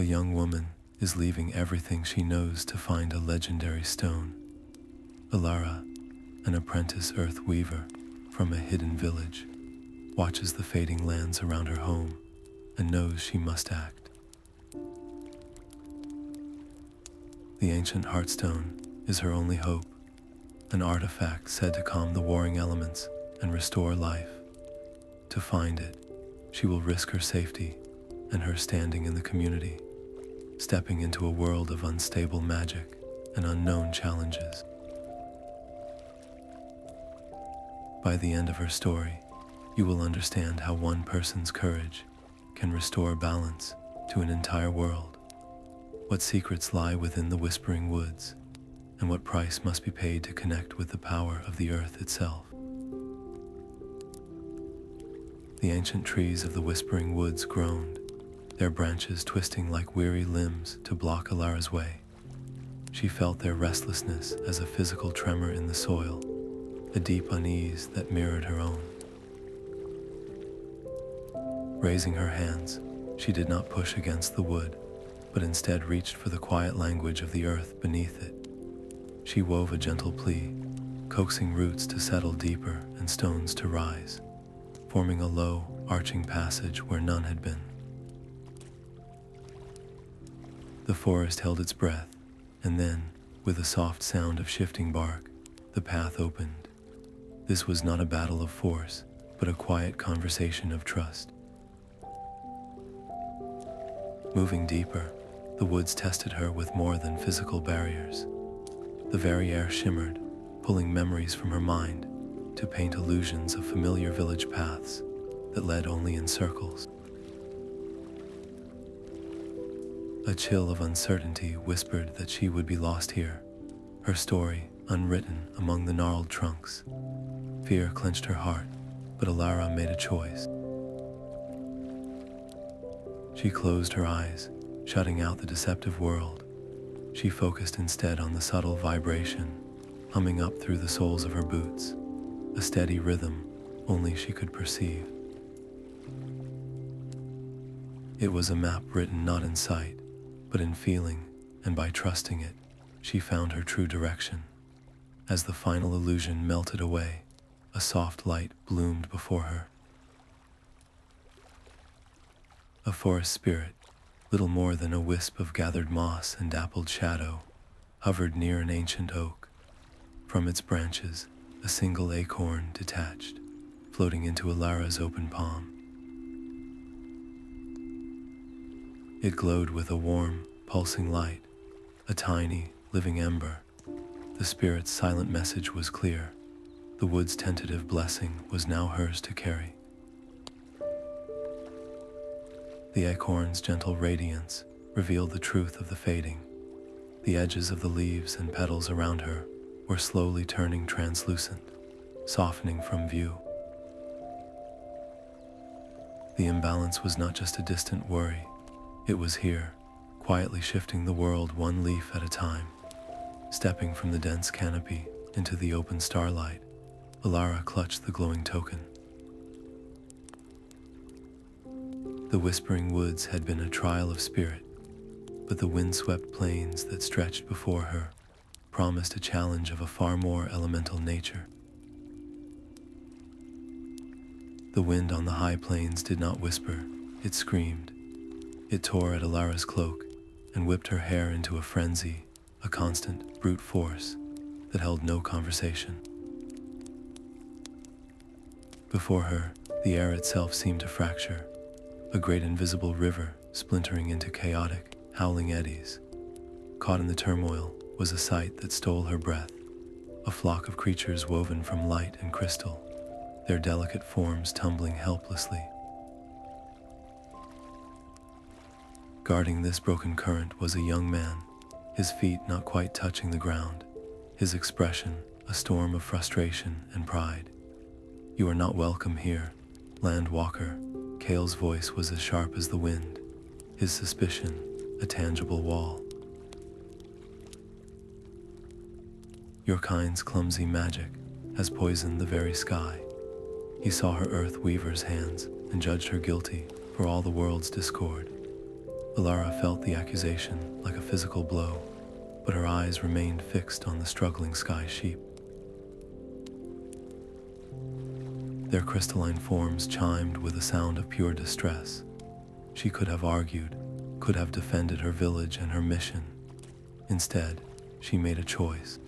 young woman is leaving everything she knows to find a legendary stone. Alara, an apprentice earth weaver from a hidden village, watches the fading lands around her home and knows she must act. The ancient Heartstone is her only hope, an artifact said to calm the warring elements and restore life. To find it, she will risk her safety and her standing in the community, stepping into a world of unstable magic and unknown challenges. By the end of her story, you will understand how one person's courage can restore balance to an entire world, what secrets lie within the Whispering Woods, and what price must be paid to connect with the power of the earth itself. The ancient trees of the Whispering Woods groaned, their branches twisting like weary limbs to block Alara's way. She felt their restlessness as a physical tremor in the soil, a deep unease that mirrored her own. Raising her hands, she did not push against the wood, but instead reached for the quiet language of the earth beneath it. She wove a gentle plea, coaxing roots to settle deeper and stones to rise, forming a low, arching passage where none had been. The forest held its breath, and then, with a soft sound of shifting bark, the path opened. This was not a battle of force, but a quiet conversation of trust. Moving deeper, the woods tested her with more than physical barriers. The very air shimmered, pulling memories from her mind to paint illusions of familiar village paths that led only in circles. A chill of uncertainty whispered that she would be lost here, her story unwritten among the gnarled trunks. Fear clenched her heart, but Alara made a choice. She closed her eyes, shutting out the deceptive world. She focused instead on the subtle vibration, humming up through the soles of her boots, a steady rhythm only she could perceive. It was a map written not in sight, but in feeling, and by trusting it, she found her true direction. As the final illusion melted away, a soft light bloomed before her. A forest spirit, little more than a wisp of gathered moss and dappled shadow, hovered near an ancient oak. From its branches, a single acorn detached, floating into Alara's open palm. It glowed with a warm, pulsing light, a tiny, living ember. The spirit's silent message was clear. The wood's tentative blessing was now hers to carry. The acorn's gentle radiance revealed the truth of the fading. The edges of the leaves and petals around her were slowly turning translucent, softening from view. The imbalance was not just a distant worry. It was here, quietly shifting the world one leaf at a time. Stepping from the dense canopy into the open starlight, Alara clutched the glowing token. The Whispering Woods had been a trial of spirit, but the windswept plains that stretched before her promised a challenge of a far more elemental nature. The wind on the high plains did not whisper, it screamed. It tore at Alara's cloak and whipped her hair into a frenzy, a constant, brute force that held no conversation. Before her, the air itself seemed to fracture, a great invisible river splintering into chaotic, howling eddies. Caught in the turmoil was a sight that stole her breath, a flock of creatures woven from light and crystal, their delicate forms tumbling helplessly. Guarding this broken current was a young man, his feet not quite touching the ground, his expression a storm of frustration and pride. "You are not welcome here, land walker." Kale's voice was as sharp as the wind, his suspicion a tangible wall. "Your kind's clumsy magic has poisoned the very sky." He saw her earth weaver's hands and judged her guilty for all the world's discord. Alara felt the accusation like a physical blow, but her eyes remained fixed on the struggling sky sheep. Their crystalline forms chimed with a sound of pure distress. She could have argued, could have defended her village and her mission. Instead, she made a choice.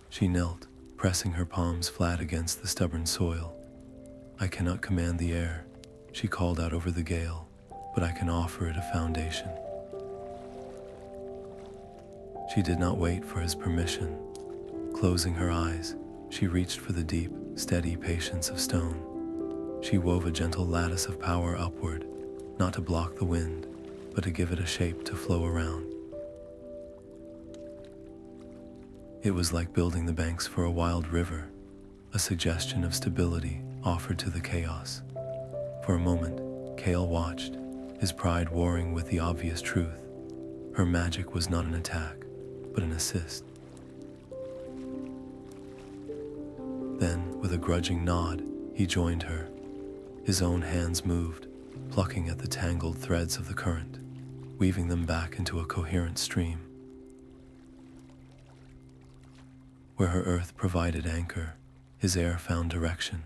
She knelt, pressing her palms flat against the stubborn soil. "I cannot command the air," she called out over the gale, "but I can offer it a foundation." She did not wait for his permission. Closing her eyes, she reached for the deep, steady patience of stone. She wove a gentle lattice of power upward, not to block the wind, but to give it a shape to flow around. It was like building the banks for a wild river, a suggestion of stability offered to the chaos. For a moment, Kale watched, his pride warring with the obvious truth. Her magic was not an attack, but an assist. Then, with a grudging nod, he joined her. His own hands moved, plucking at the tangled threads of the current, weaving them back into a coherent stream. Where her earth provided anchor, his air found direction.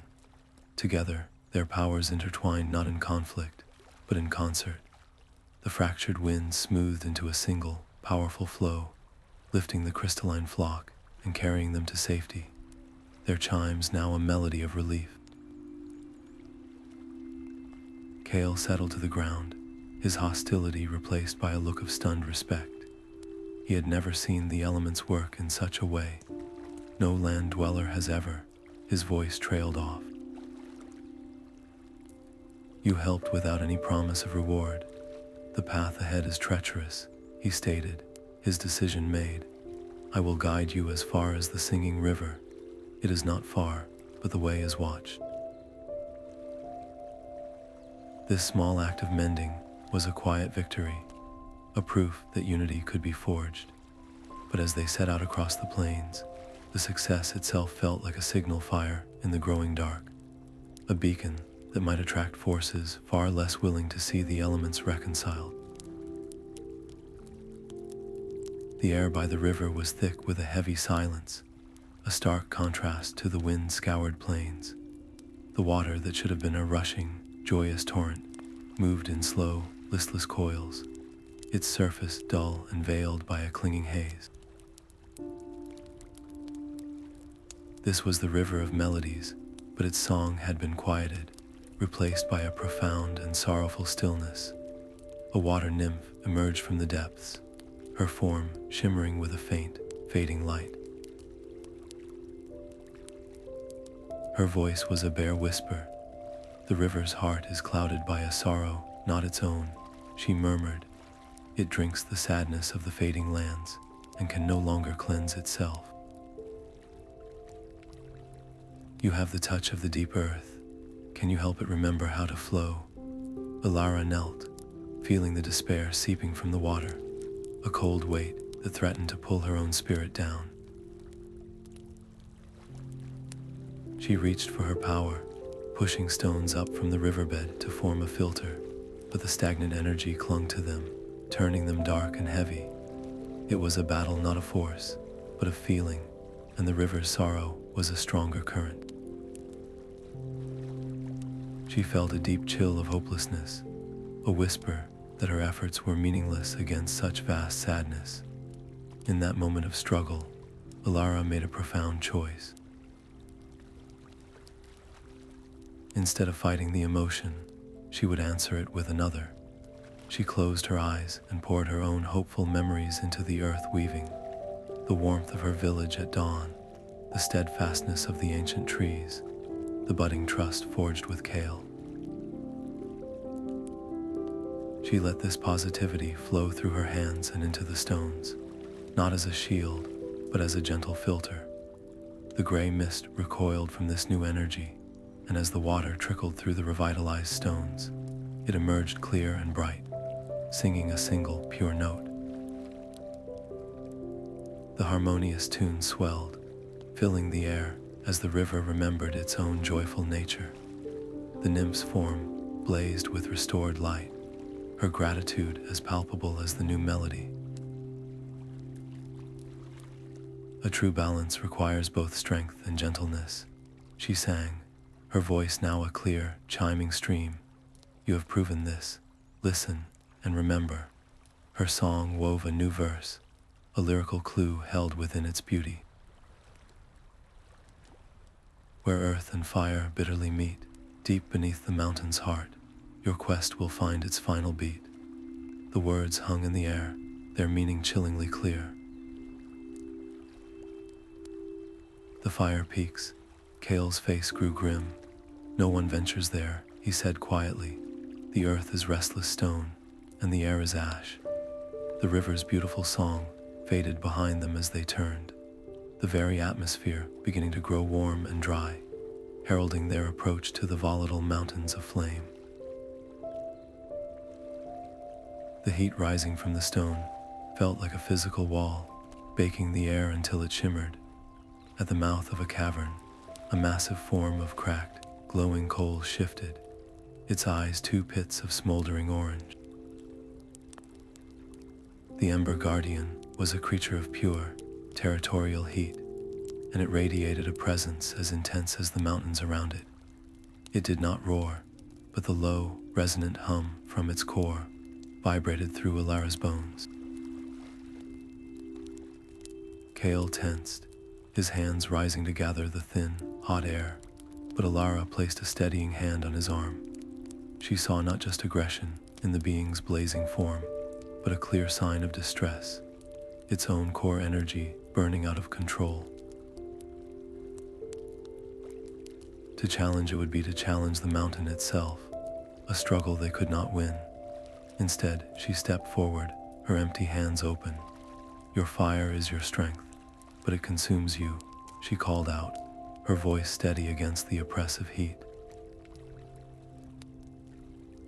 Together, their powers intertwined not in conflict, but in concert. The fractured winds smoothed into a single, powerful flow, lifting the crystalline flock and carrying them to safety, their chimes now a melody of relief. Kale settled to the ground, his hostility replaced by a look of stunned respect. He had never seen the elements work in such a way. No land dweller has ever. His voice trailed off. "You helped without any promise of reward. The path ahead is treacherous," he stated, his decision made. "I will guide you as far as the singing river. It is not far, but the way is watched." This small act of mending was a quiet victory, a proof that unity could be forged. But as they set out across the plains, the success itself felt like a signal fire in the growing dark, a beacon that might attract forces far less willing to see the elements reconciled. The air by the river was thick with a heavy silence, a stark contrast to the wind-scoured plains. The water that should have been a rushing, joyous torrent moved in slow, listless coils, its surface dull and veiled by a clinging haze. This was the river of melodies, but its song had been quieted, replaced by a profound and sorrowful stillness. A water nymph emerged from the depths, her form shimmering with a faint, fading light. Her voice was a bare whisper. "The river's heart is clouded by a sorrow not its own," she murmured. "It drinks the sadness of the fading lands and can no longer cleanse itself." "You have the touch of the deep earth. Can you help it remember how to flow?" Elara knelt, feeling the despair seeping from the water, a cold weight that threatened to pull her own spirit down. She reached for her power, pushing stones up from the riverbed to form a filter, but the stagnant energy clung to them, turning them dark and heavy. It was a battle, not a force, but a feeling, and the river's sorrow was a stronger current. She felt a deep chill of hopelessness, a whisper that her efforts were meaningless against such vast sadness. In that moment of struggle, Alara made a profound choice. Instead of fighting the emotion, she would answer it with another. She closed her eyes and poured her own hopeful memories into the earth weaving, the warmth of her village at dawn, the steadfastness of the ancient trees, the budding trust forged with Kale. She let this positivity flow through her hands and into the stones, not as a shield, but as a gentle filter. The gray mist recoiled from this new energy, and as the water trickled through the revitalized stones, it emerged clear and bright, singing a single, pure note. The harmonious tune swelled, filling the air as the river remembered its own joyful nature. The nymph's form, blazed with restored light, her gratitude as palpable as the new melody. A true balance requires both strength and gentleness, she sang, her voice now a clear, chiming stream. You have proven this. Listen and remember. Her song wove a new verse, a lyrical clue held within its beauty. Where earth and fire bitterly meet, deep beneath the mountain's heart, your quest will find its final beat. The words hung in the air, their meaning chillingly clear. The fire peaks. Kale's face grew grim. No one ventures there, he said quietly. The earth is restless stone, and the air is ash. The river's beautiful song faded behind them as they turned, the very atmosphere beginning to grow warm and dry, heralding their approach to the volatile mountains of flame. The heat rising from the stone felt like a physical wall, baking the air until it shimmered. At the mouth of a cavern, a massive form of cracked, glowing coal shifted, its eyes two pits of smoldering orange. The Ember Guardian was a creature of pure, territorial heat, and it radiated a presence as intense as the mountains around it. It did not roar, but the low, resonant hum from its core vibrated through Alara's bones. Kale tensed, his hands rising to gather the thin, hot air, but Alara placed a steadying hand on his arm. She saw not just aggression in the being's blazing form, but a clear sign of distress, its own core energy burning out of control. To challenge it would be to challenge the mountain itself, a struggle they could not win. Instead, she stepped forward, her empty hands open. Your fire is your strength, but it consumes you, she called out, her voice steady against the oppressive heat.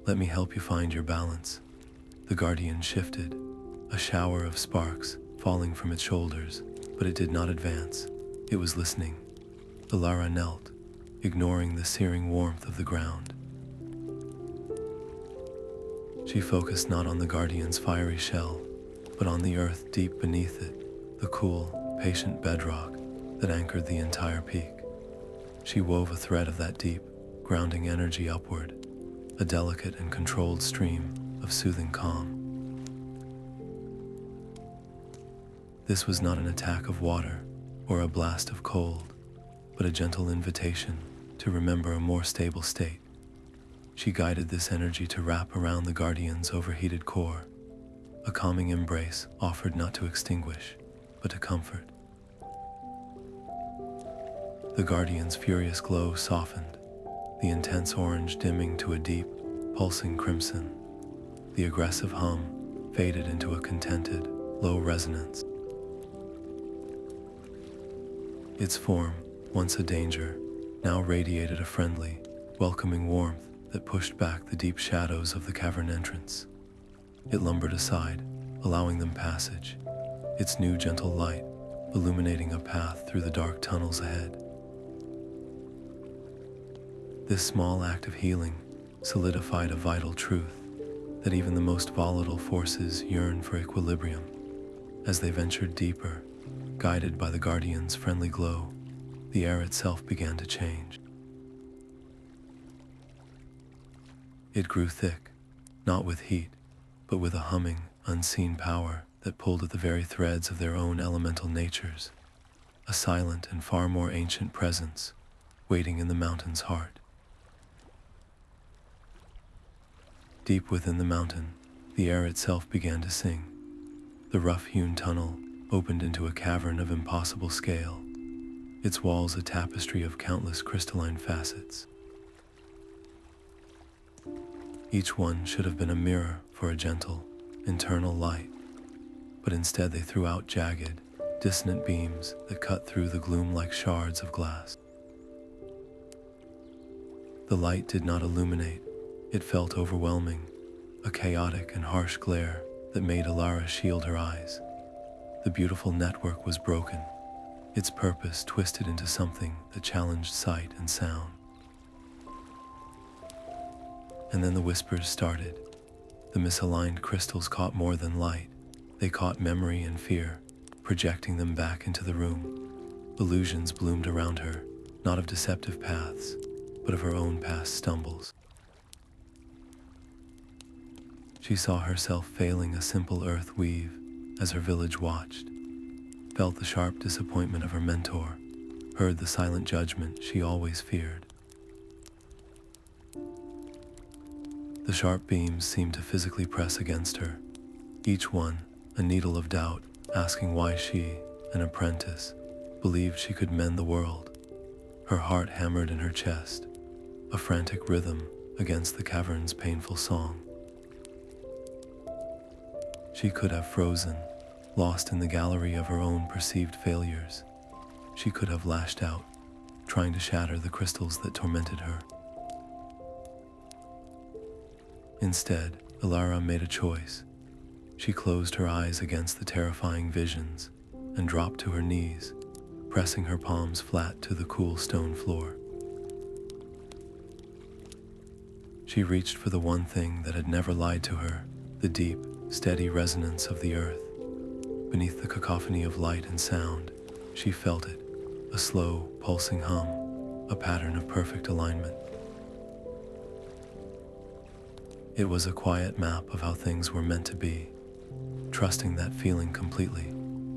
Let me help you find your balance. The Guardian shifted, a shower of sparks falling from its shoulders, but it did not advance. It was listening. Elara knelt, ignoring the searing warmth of the ground. She focused not on the Guardian's fiery shell, but on the earth deep beneath it, the cool, patient bedrock that anchored the entire peak. She wove a thread of that deep, grounding energy upward, a delicate and controlled stream of soothing calm. This was not an attack of water or a blast of cold, but a gentle invitation to remember a more stable state. She guided this energy to wrap around the Guardian's overheated core, a calming embrace offered not to extinguish, but to comfort. The Guardian's furious glow softened, the intense orange dimming to a deep, pulsing crimson. The aggressive hum faded into a contented, low resonance. Its form, once a danger, now radiated a friendly, welcoming warmth that pushed back the deep shadows of the cavern entrance. It lumbered aside, allowing them passage, its new gentle light illuminating a path through the dark tunnels ahead. This small act of healing solidified a vital truth, that even the most volatile forces yearn for equilibrium. As they ventured deeper, guided by the Guardian's friendly glow, the air itself began to change. It grew thick, not with heat, but with a humming, unseen power that pulled at the very threads of their own elemental natures, a silent and far more ancient presence waiting in the mountain's heart. Deep within the mountain, the air itself began to sing. The rough-hewn tunnel opened into a cavern of impossible scale, its walls a tapestry of countless crystalline facets. Each one should have been a mirror for a gentle, internal light, but instead they threw out jagged, dissonant beams that cut through the gloom like shards of glass. The light did not illuminate, it felt overwhelming, a chaotic and harsh glare that made Alara shield her eyes. The beautiful network was broken, its purpose twisted into something that challenged sight and sound. And then the whispers started. The misaligned crystals caught more than light. They caught memory and fear, projecting them back into the room. Illusions bloomed around her, not of deceptive paths, but of her own past stumbles. She saw herself failing a simple earth weave as her village watched, felt the sharp disappointment of her mentor, heard the silent judgment she always feared. The sharp beams seemed to physically press against her, each one a needle of doubt, asking why she, an apprentice, believed she could mend the world. Her heart hammered in her chest, a frantic rhythm against the cavern's painful song. She could have frozen, lost in the gallery of her own perceived failures. She could have lashed out, trying to shatter the crystals that tormented her. Instead, Alara made a choice. She closed her eyes against the terrifying visions and dropped to her knees, pressing her palms flat to the cool stone floor. She reached for the one thing that had never lied to her, the deep, steady resonance of the earth. Beneath the cacophony of light and sound, she felt it, a slow, pulsing hum, a pattern of perfect alignment. It was a quiet map of how things were meant to be. Trusting that feeling completely,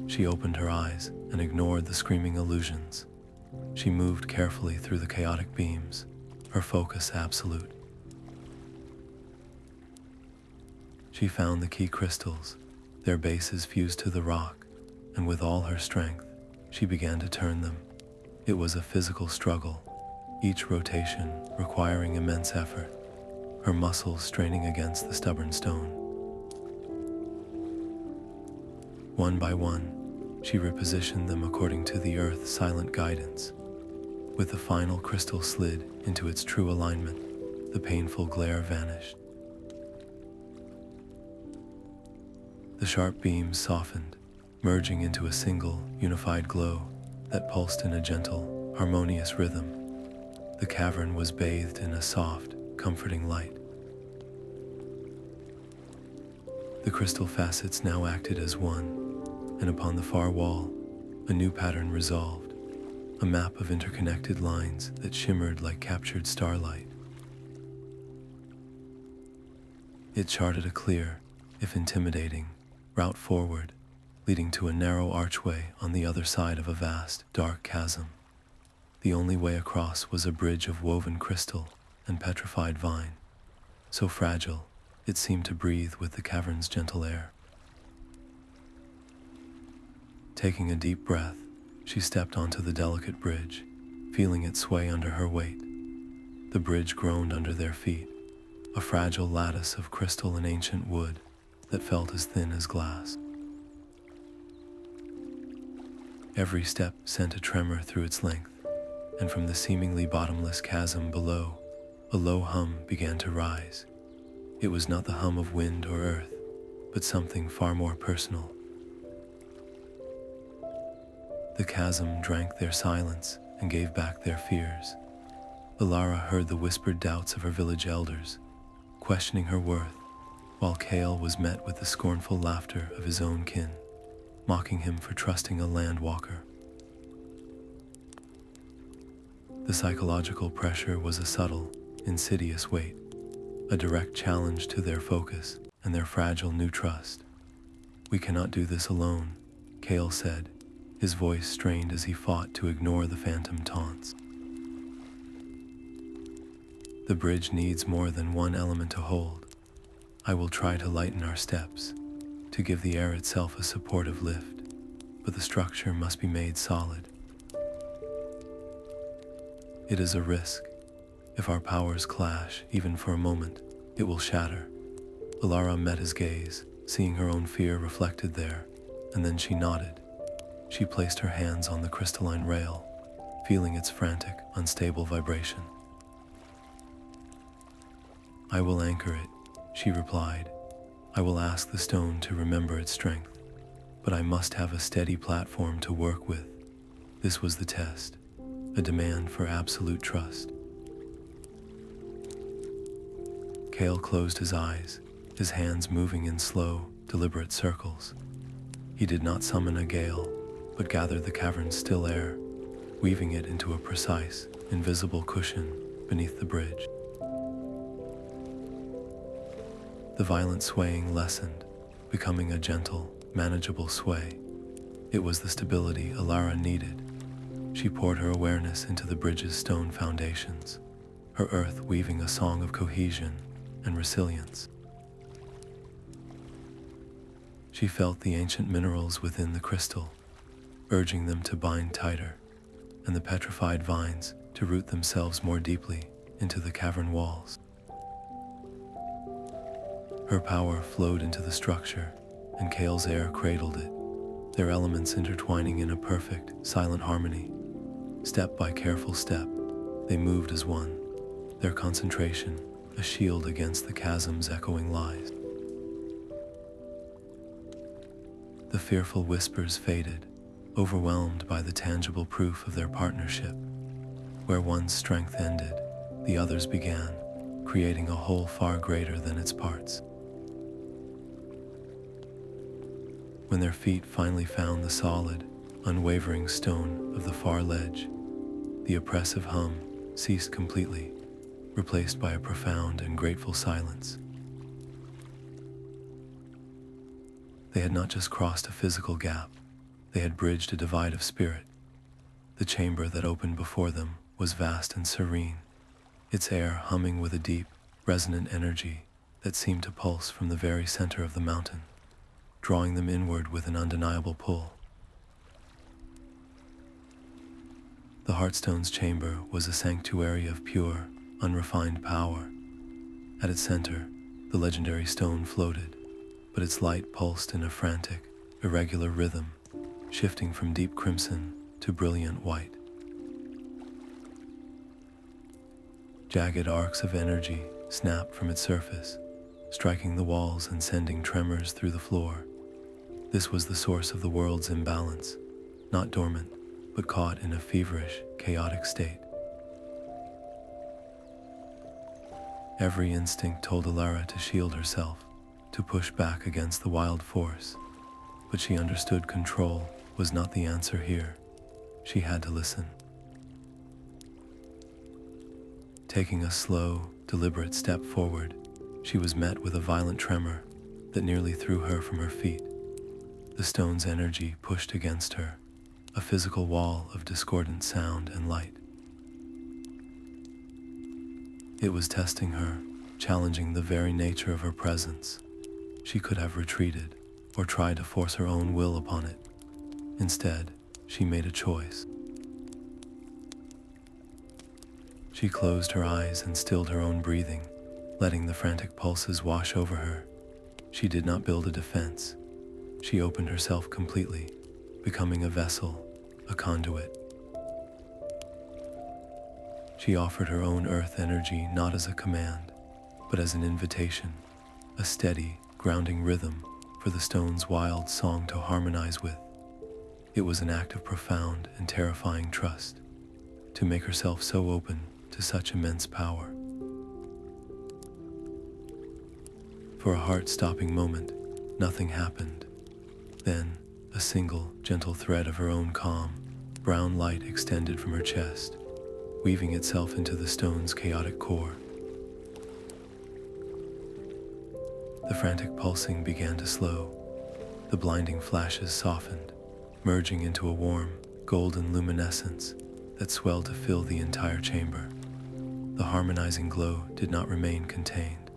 she opened her eyes and ignored the screaming illusions. She moved carefully through the chaotic beams, her focus absolute. She found the key crystals, their bases fused to the rock, and with all her strength, she began to turn them. It was a physical struggle, each rotation requiring immense effort, her muscles straining against the stubborn stone. One by one, she repositioned them according to the earth's silent guidance. With the final crystal slid into its true alignment, the painful glare vanished. The sharp beams softened, merging into a single, unified glow that pulsed in a gentle, harmonious rhythm. The cavern was bathed in a soft, comforting light. The crystal facets now acted as one, and upon the far wall, a new pattern resolved, a map of interconnected lines that shimmered like captured starlight. It charted a clear, if intimidating, route forward, leading to a narrow archway on the other side of a vast, dark chasm. The only way across was a bridge of woven crystal and petrified vine, so fragile it seemed to breathe with the cavern's gentle air. Taking a deep breath, she stepped onto the delicate bridge, feeling it sway under her weight. The bridge groaned under their feet, a fragile lattice of crystal and ancient wood that felt as thin as glass. Every step sent a tremor through its length, and from the seemingly bottomless chasm below, a low hum began to rise. It was not the hum of wind or earth, but something far more personal. The chasm drank their silence and gave back their fears. Elara heard the whispered doubts of her village elders, questioning her worth, while Kale was met with the scornful laughter of his own kin, mocking him for trusting a landwalker. The psychological pressure was a subtle, insidious weight, a direct challenge to their focus and their fragile new trust. "We cannot do this alone," Kale said, his voice strained as he fought to ignore the phantom taunts. "The bridge needs more than one element to hold. I will try to lighten our steps, to give the air itself a supportive lift, but the structure must be made solid. It is a risk. If our powers clash, even for a moment, it will shatter." Alara met his gaze, seeing her own fear reflected there, and then she nodded. She placed her hands on the crystalline rail, feeling its frantic, unstable vibration. "I will anchor it," she replied. "I will ask the stone to remember its strength, but I must have a steady platform to work with." This was the test, a demand for absolute trust. Kale closed his eyes, his hands moving in slow, deliberate circles. He did not summon a gale, but gathered the cavern's still air, weaving it into a precise, invisible cushion beneath the bridge. The violent swaying lessened, becoming a gentle, manageable sway. It was the stability Alara needed. She poured her awareness into the bridge's stone foundations, her earth weaving a song of cohesion and resilience. She felt the ancient minerals within the crystal, urging them to bind tighter, and the petrified vines to root themselves more deeply into the cavern walls. Her power flowed into the structure, and Kale's air cradled it, their elements intertwining in a perfect, silent harmony. Step by careful step, they moved as one, their concentration a shield against the chasm's echoing lies. The fearful whispers faded, overwhelmed by the tangible proof of their partnership. Where one's strength ended, the other's began, creating a whole far greater than its parts. When their feet finally found the solid, unwavering stone of the far ledge, the oppressive hum ceased completely, replaced by a profound and grateful silence. They had not just crossed a physical gap, they had bridged a divide of spirit. The chamber that opened before them was vast and serene, its air humming with a deep, resonant energy that seemed to pulse from the very center of the mountain, drawing them inward with an undeniable pull. The Heartstone's chamber was a sanctuary of pure, unrefined power. At its center, the legendary stone floated, but its light pulsed in a frantic, irregular rhythm, shifting from deep crimson to brilliant white. Jagged arcs of energy snapped from its surface, striking the walls and sending tremors through the floor. This was the source of the world's imbalance, not dormant, but caught in a feverish, chaotic state. Every instinct told Elara to shield herself, to push back against the wild force, but she understood control was not the answer here. She had to listen. Taking a slow, deliberate step forward, she was met with a violent tremor that nearly threw her from her feet. The stone's energy pushed against her, a physical wall of discordant sound and light. It was testing her, challenging the very nature of her presence. She could have retreated, or tried to force her own will upon it. Instead, she made a choice. She closed her eyes and stilled her own breathing, letting the frantic pulses wash over her. She did not build a defense. She opened herself completely, becoming a vessel, a conduit. She offered her own earth energy not as a command, but as an invitation, a steady, grounding rhythm for the stone's wild song to harmonize with. It was an act of profound and terrifying trust, to make herself so open to such immense power. For a heart-stopping moment, nothing happened. Then, a single, gentle thread of her own calm, brown light extended from her chest, weaving itself into the stone's chaotic core. The frantic pulsing began to slow. The blinding flashes softened, merging into a warm, golden luminescence that swelled to fill the entire chamber. The harmonizing glow did not remain contained.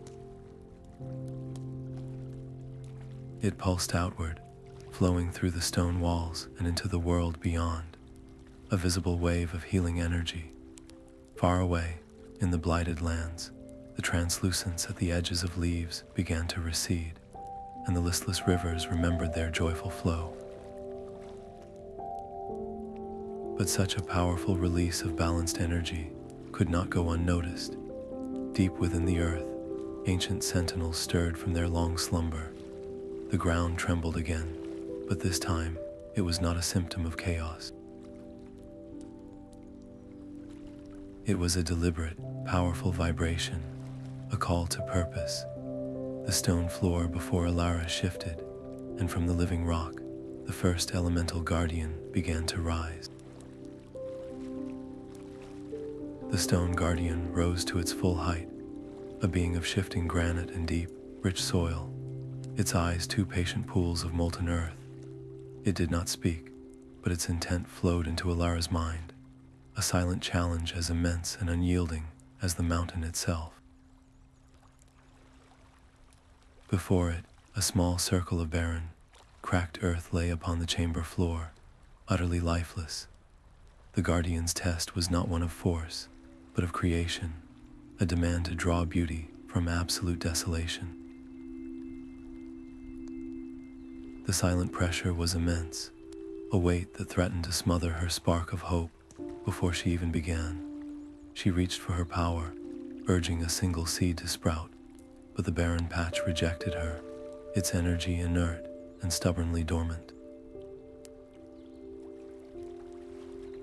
It pulsed outward, flowing through the stone walls and into the world beyond, a visible wave of healing energy. Far away, in the blighted lands, the translucence at the edges of leaves began to recede, and the listless rivers remembered their joyful flow. But such a powerful release of balanced energy could not go unnoticed. Deep within the earth, ancient sentinels stirred from their long slumber. The ground trembled again, but this time it was not a symptom of chaos. It was a deliberate, powerful vibration, a call to purpose. The stone floor before Alara shifted, and from the living rock, the first elemental guardian began to rise. The stone guardian rose to its full height, a being of shifting granite and deep, rich soil, its eyes two patient pools of molten earth. It did not speak, but its intent flowed into Alara's mind, a silent challenge as immense and unyielding as the mountain itself. Before it, a small circle of barren, cracked earth lay upon the chamber floor, utterly lifeless. The guardian's test was not one of force, but of creation, a demand to draw beauty from absolute desolation. The silent pressure was immense, a weight that threatened to smother her spark of hope before she even began. She reached for her power, urging a single seed to sprout, but the barren patch rejected her, its energy inert and stubbornly dormant.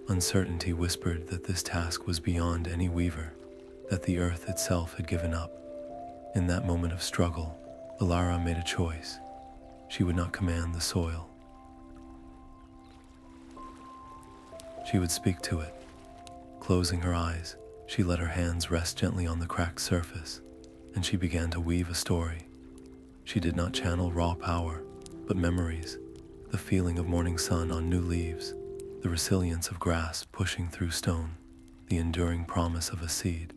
Uncertainty whispered that this task was beyond any weaver, that the earth itself had given up. In that moment of struggle, Alara made a choice. She would not command the soil. She would speak to it. Closing her eyes, she let her hands rest gently on the cracked surface, and she began to weave a story. She did not channel raw power, but memories, the feeling of morning sun on new leaves, the resilience of grass pushing through stone, the enduring promise of a seed.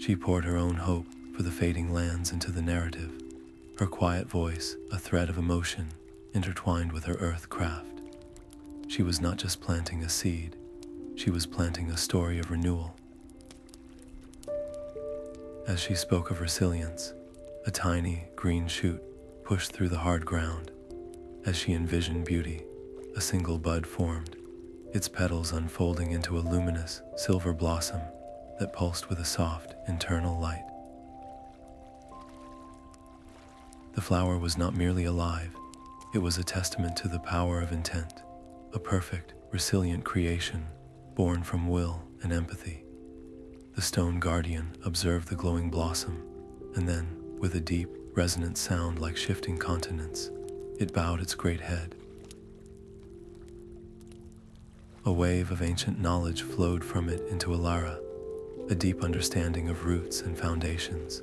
She poured her own hope for the fading lands into the narrative, her quiet voice a thread of emotion intertwined with her earth craft. She was not just planting a seed, she was planting a story of renewal. As she spoke of resilience, a tiny green shoot pushed through the hard ground. As she envisioned beauty, a single bud formed, its petals unfolding into a luminous silver blossom that pulsed with a soft internal light. The flower was not merely alive, it was a testament to the power of intent, a perfect, resilient creation born from will and empathy. The stone guardian observed the glowing blossom, and then, with a deep, resonant sound like shifting continents, it bowed its great head. A wave of ancient knowledge flowed from it into Alara, a deep understanding of roots and foundations,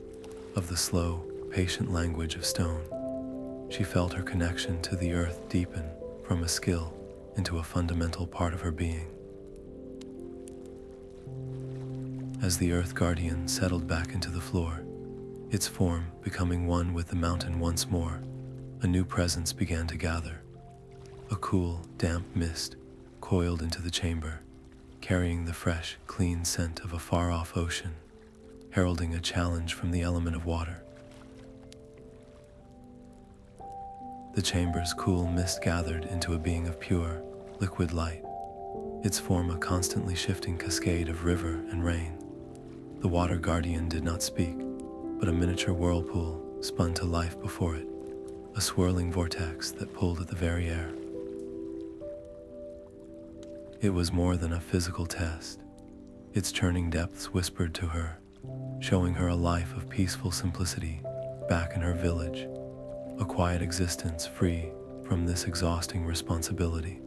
of the slow, patient language of stone. She felt her connection to the earth deepen from a skill into a fundamental part of her being. As the earth guardian settled back into the floor, its form becoming one with the mountain once more, a new presence began to gather. A cool, damp mist coiled into the chamber, carrying the fresh, clean scent of a far-off ocean, heralding a challenge from the element of water. The chamber's cool mist gathered into a being of pure, liquid light, its form a constantly shifting cascade of river and rain. The water guardian did not speak, but a miniature whirlpool spun to life before it, a swirling vortex that pulled at the very air. It was more than a physical test. Its churning depths whispered to her, showing her a life of peaceful simplicity back in her village, a quiet existence free from this exhausting responsibility.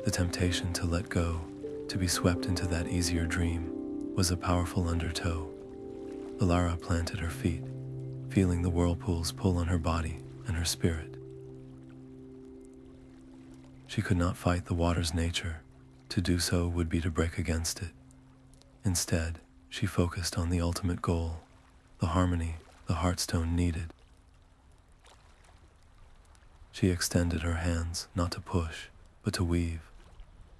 The temptation to let go, to be swept into that easier dream, was a powerful undertow. Elara planted her feet, feeling the whirlpool's pull on her body and her spirit. She could not fight the water's nature. To do so would be to break against it. Instead, she focused on the ultimate goal, the harmony the Heartstone needed. She extended her hands, not to push, but to weave.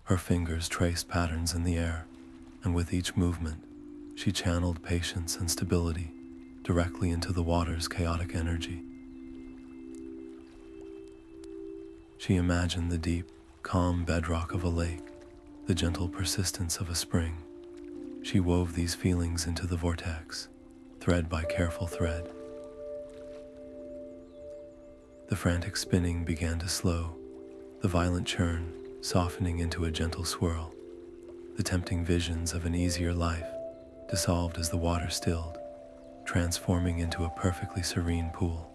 Her fingers traced patterns in the air, and with each movement, she channeled patience and stability directly into the water's chaotic energy. She imagined the deep, calm bedrock of a lake, the gentle persistence of a spring. She wove these feelings into the vortex, thread by careful thread. The frantic spinning began to slow, the violent churn softening into a gentle swirl. The tempting visions of an easier life dissolved as the water stilled, transforming into a perfectly serene pool.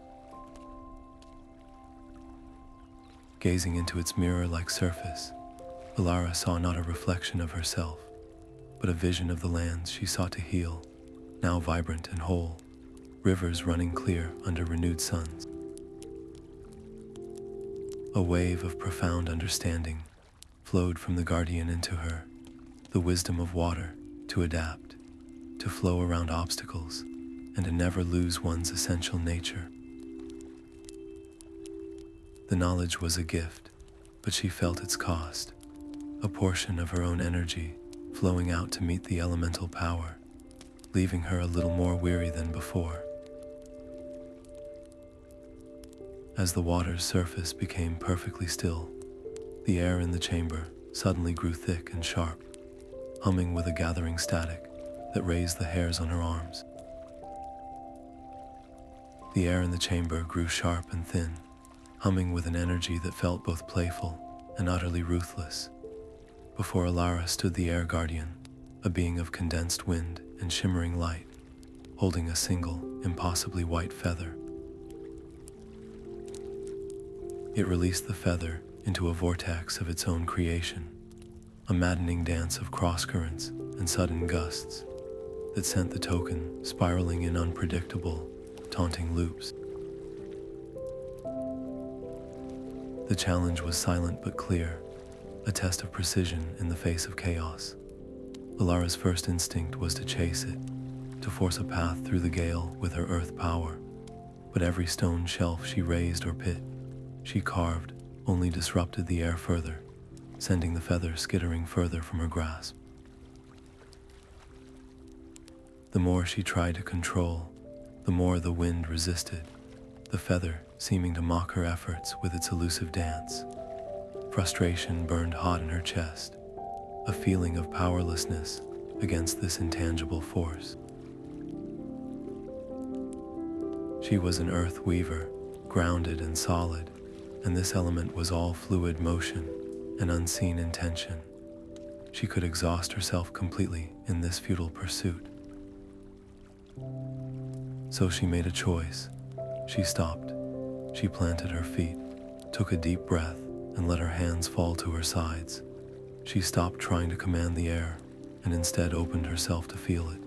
Gazing into its mirror-like surface, Alara saw not a reflection of herself, but a vision of the lands she sought to heal, now vibrant and whole, rivers running clear under renewed suns. A wave of profound understanding flowed from the guardian into her, the wisdom of water to adapt, to flow around obstacles, and to never lose one's essential nature. The knowledge was a gift, but she felt its cost, a portion of her own energy flowing out to meet the elemental power, leaving her a little more weary than before. As the water's surface became perfectly still, the air in the chamber suddenly grew thick and sharp, humming with a gathering static that raised the hairs on her arms. The air in the chamber grew sharp and thin, humming with an energy that felt both playful and utterly ruthless. Before Alara stood the air guardian, a being of condensed wind and shimmering light, holding a single, impossibly white feather. It released the feather into a vortex of its own creation, a maddening dance of cross-currents and sudden gusts that sent the token spiraling in unpredictable, taunting loops. The challenge was silent but clear, a test of precision in the face of chaos. Alara's first instinct was to chase it, to force a path through the gale with her earth power, but every stone shelf she raised or pit she carved only disrupted the air further, sending the feather skittering further from her grasp. The more she tried to control, the more the wind resisted, the feather seeming to mock her efforts with its elusive dance. Frustration burned hot in her chest, a feeling of powerlessness against this intangible force. She was an earth weaver, grounded and solid, and this element was all fluid motion and unseen intention. She could exhaust herself completely in this futile pursuit. So she made a choice. She stopped. She planted her feet, took a deep breath, and let her hands fall to her sides. She stopped trying to command the air and instead opened herself to feel it.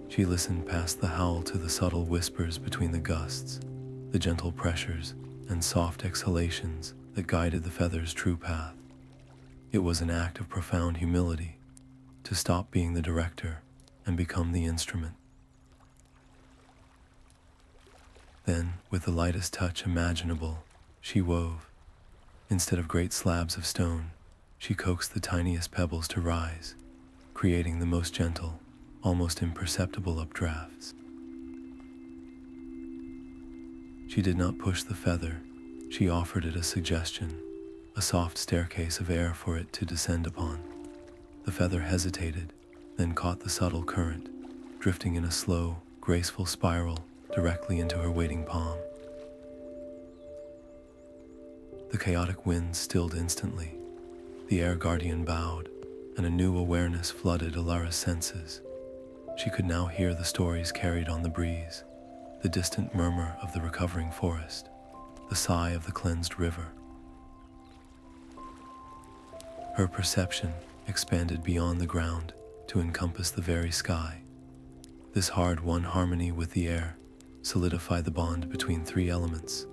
She listened past the howl to the subtle whispers between the gusts, the gentle pressures and soft exhalations that guided the feather's true path. It was an act of profound humility to stop being the director and become the instrument. Then, with the lightest touch imaginable, she wove. Instead of great slabs of stone, she coaxed the tiniest pebbles to rise, creating the most gentle, almost imperceptible updrafts. She did not push the feather, she offered it a suggestion, a soft staircase of air for it to descend upon. The feather hesitated, then caught the subtle current, drifting in a slow, graceful spiral directly into her waiting palm. The chaotic winds stilled instantly. The air guardian bowed, and a new awareness flooded Alara's senses. She could now hear the stories carried on the breeze, the distant murmur of the recovering forest, the sigh of the cleansed river. Her perception expanded beyond the ground to encompass the very sky. This hard-won harmony with the air solidified the bond between three elements,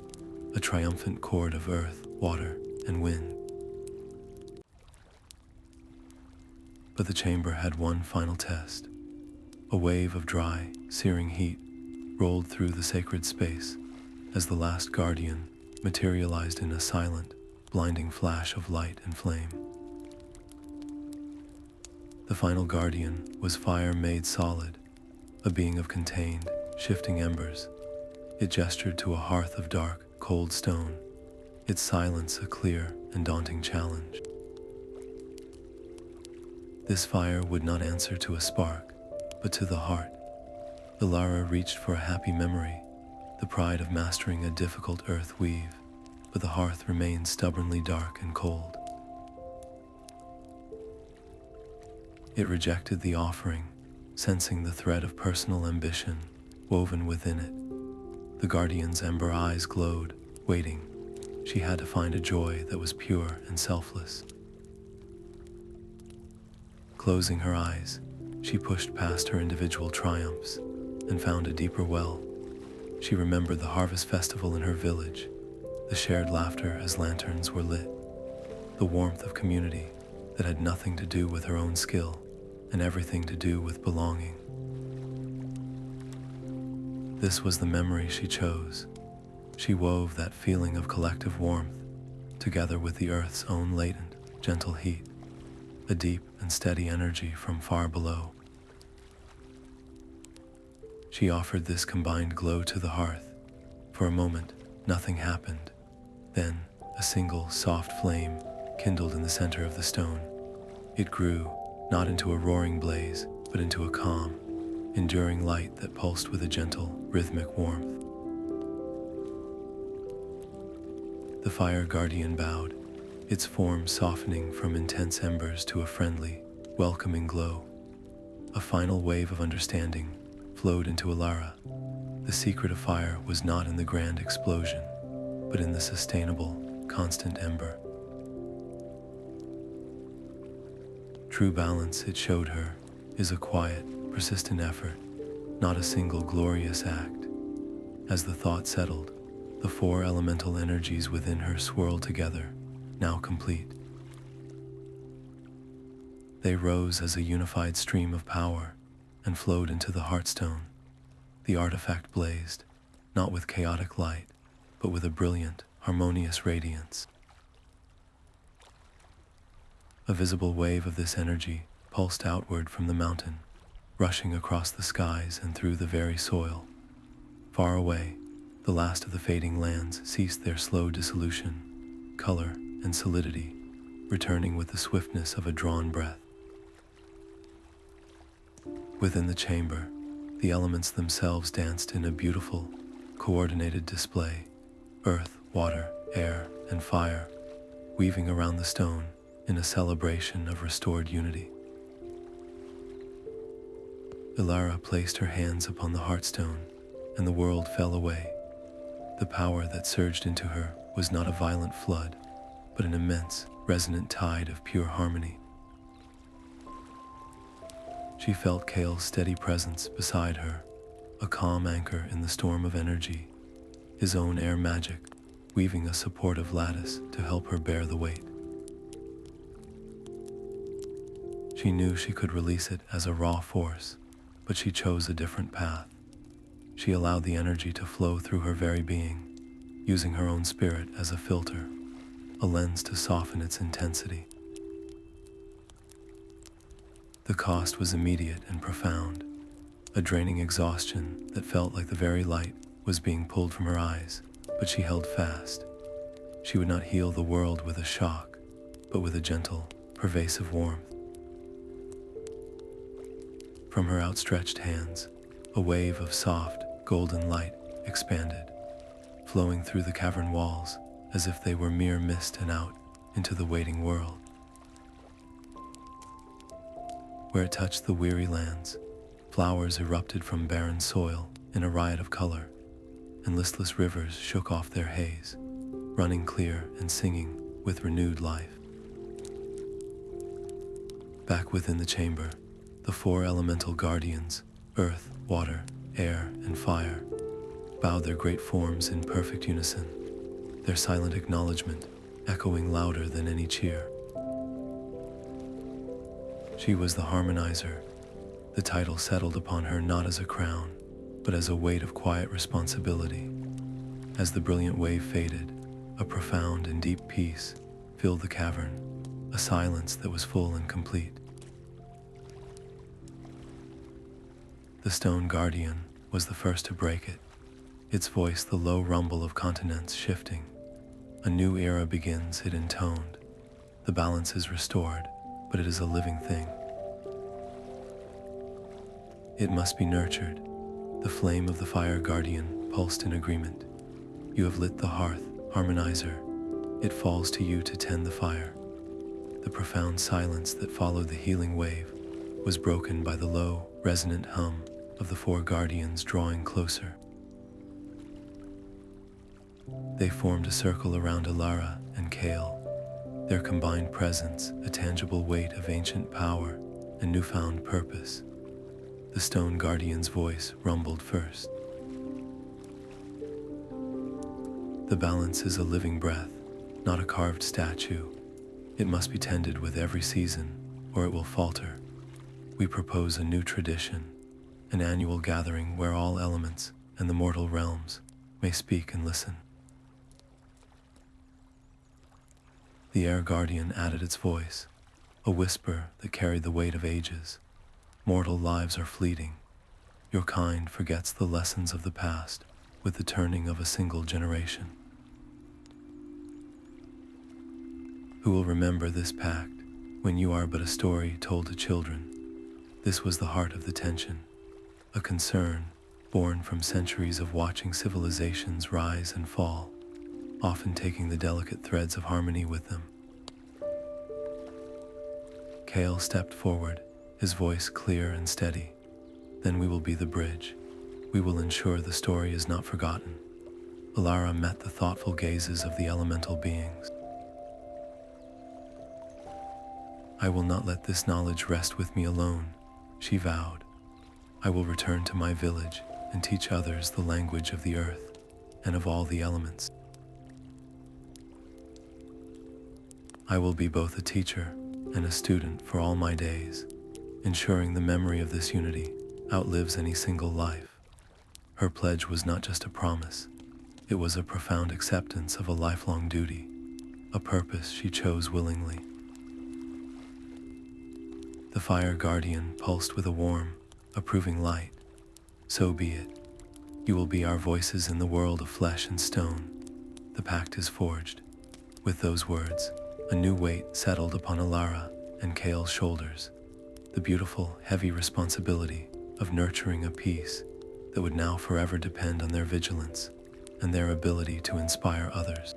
a triumphant chord of earth, water, and wind. But the chamber had one final test. A wave of dry, searing heat rolled through the sacred space as the last guardian materialized in a silent, blinding flash of light and flame. The final guardian was fire made solid, a being of contained, shifting embers. It gestured to a hearth of dark, cold stone, its silence a clear and daunting challenge. This fire would not answer to a spark, but to the heart. Elara reached for a happy memory, the pride of mastering a difficult earth weave, but the hearth remained stubbornly dark and cold. It rejected the offering, sensing the thread of personal ambition woven within it. The guardian's ember eyes glowed, waiting. She had to find a joy that was pure and selfless. Closing her eyes, she pushed past her individual triumphs and found a deeper well. She remembered the harvest festival in her village, the shared laughter as lanterns were lit, the warmth of community that had nothing to do with her own skill and everything to do with belonging. This was the memory she chose. She wove that feeling of collective warmth together with the earth's own latent, gentle heat, a deep and steady energy from far below. She offered this combined glow to the hearth. For a moment, nothing happened. Then, a single, soft flame kindled in the center of the stone. It grew, not into a roaring blaze, but into a calm, enduring light that pulsed with a gentle, rhythmic warmth. The fire guardian bowed, its form softening from intense embers to a friendly, welcoming glow. A final wave of understanding flowed into Alara. The secret of fire was not in the grand explosion, but in the sustainable, constant ember. True balance, it showed her, is a quiet, persistent effort, not a single glorious act. As the thought settled, the four elemental energies within her swirled together, now complete. They rose as a unified stream of power and flowed into the Heartstone. The artifact blazed, not with chaotic light, but with a brilliant, harmonious radiance. A visible wave of this energy pulsed outward from the mountain, rushing across the skies and through the very soil. Far away, the last of the fading lands ceased their slow dissolution, color and solidity, returning with the swiftness of a drawn breath. Within the chamber, the elements themselves danced in a beautiful, coordinated display, earth, water, air, and fire, weaving around the stone in a celebration of restored unity. Elara placed her hands upon the Heartstone, and the world fell away. The power that surged into her was not a violent flood, but an immense, resonant tide of pure harmony. She felt Kale's steady presence beside her, a calm anchor in the storm of energy, his own air magic, weaving a supportive lattice to help her bear the weight. She knew she could release it as a raw force, but she chose a different path. She allowed the energy to flow through her very being, using her own spirit as a filter, a lens to soften its intensity. The cost was immediate and profound, a draining exhaustion that felt like the very light was being pulled from her eyes, but she held fast. She would not heal the world with a shock, but with a gentle, pervasive warmth. From her outstretched hands, a wave of soft, golden light expanded, flowing through the cavern walls as if they were mere mist and out into the waiting world. Where it touched the weary lands, flowers erupted from barren soil in a riot of color, and listless rivers shook off their haze, running clear and singing with renewed life. Back within the chamber, the four elemental guardians, earth, water, air, and fire, bowed their great forms in perfect unison, their silent acknowledgement echoing louder than any cheer. She was the Harmonizer. The title settled upon her not as a crown, but as a weight of quiet responsibility. As the brilliant wave faded, a profound and deep peace filled the cavern, a silence that was full and complete. The stone guardian was the first to break it, its voice the low rumble of continents shifting. A new era begins, it intoned. The balance is restored, but it is a living thing. It must be nurtured. The flame of the fire guardian pulsed in agreement. You have lit the hearth, Harmonizer. It falls to you to tend the fire. The profound silence that followed the healing wave was broken by the low, resonant hum of the four guardians drawing closer. They formed a circle around Alara and Kale, their combined presence a tangible weight of ancient power and newfound purpose. The stone guardian's voice rumbled first. The balance is a living breath, not a carved statue. It must be tended with every season, or it will falter. We propose a new tradition, an annual gathering where all elements and the mortal realms may speak and listen. The air guardian added its voice, a whisper that carried the weight of ages. Mortal lives are fleeting. Your kind forgets the lessons of the past with the turning of a single generation. Who will remember this pact when you are but a story told to children? This was the heart of the tension, a concern born from centuries of watching civilizations rise and fall, often taking the delicate threads of harmony with them. Kale stepped forward, his voice clear and steady. Then we will be the bridge. We will ensure the story is not forgotten. Alara met the thoughtful gazes of the elemental beings. I will not let this knowledge rest with me alone, she vowed. I will return to my village and teach others the language of the earth and of all the elements. I will be both a teacher and a student for all my days, ensuring the memory of this unity outlives any single life. Her pledge was not just a promise, it was a profound acceptance of a lifelong duty, a purpose she chose willingly. The fire guardian pulsed with a warm, approving light. So be it. You will be our voices in the world of flesh and stone. The pact is forged. With those words, a new weight settled upon Alara and Kale's shoulders, the beautiful, heavy responsibility of nurturing a peace that would now forever depend on their vigilance and their ability to inspire others.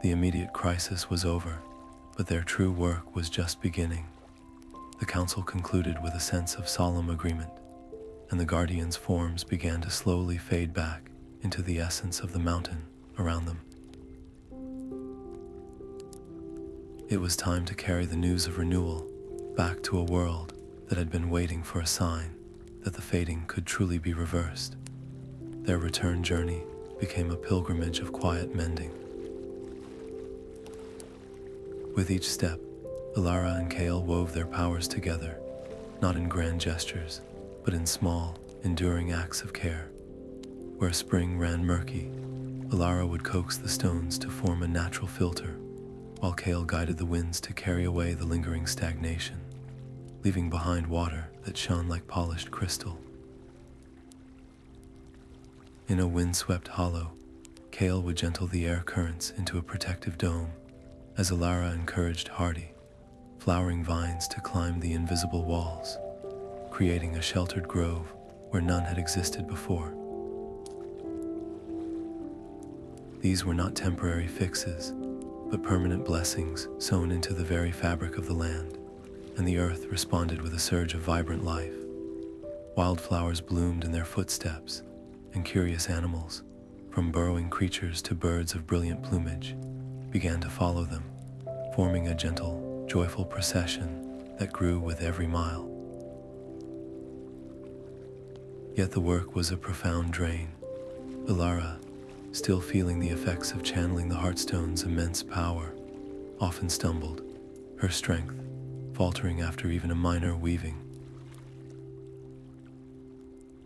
The immediate crisis was over, but their true work was just beginning. The council concluded with a sense of solemn agreement, and the guardians' forms began to slowly fade back into the essence of the mountain around them. It was time to carry the news of renewal back to a world that had been waiting for a sign that the fading could truly be reversed. Their return journey became a pilgrimage of quiet mending. With each step, Elara and Kale wove their powers together, not in grand gestures, but in small, enduring acts of care. Where spring ran murky, Elara would coax the stones to form a natural filter, while Kale guided the winds to carry away the lingering stagnation, leaving behind water that shone like polished crystal. In a wind-swept hollow, Kale would gentle the air currents into a protective dome, as Alara encouraged hardy, flowering vines to climb the invisible walls, creating a sheltered grove where none had existed before. These were not temporary fixes, but permanent blessings sown into the very fabric of the land, and the earth responded with a surge of vibrant life. Wildflowers bloomed in their footsteps, and curious animals, from burrowing creatures to birds of brilliant plumage, began to follow them, forming a gentle, joyful procession that grew with every mile. Yet the work was a profound drain. Elara, still feeling the effects of channeling the Heartstone's immense power, often stumbled, her strength faltering after even a minor weaving.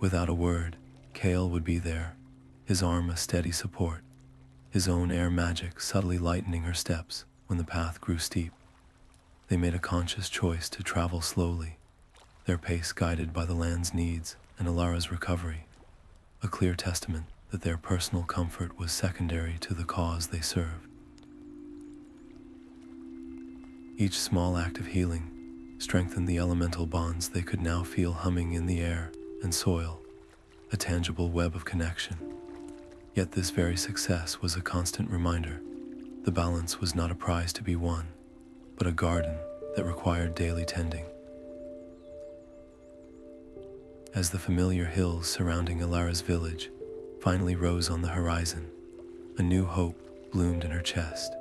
Without a word, Kale would be there, his arm a steady support, his own air magic subtly lightening her steps when the path grew steep. They made a conscious choice to travel slowly, their pace guided by the land's needs and Alara's recovery, a clear testament that their personal comfort was secondary to the cause they served. Each small act of healing strengthened the elemental bonds they could now feel humming in the air and soil, a tangible web of connection. Yet this very success was a constant reminder. The balance was not a prize to be won, but a garden that required daily tending. As the familiar hills surrounding Alara's village finally rose on the horizon, a new hope bloomed in her chest.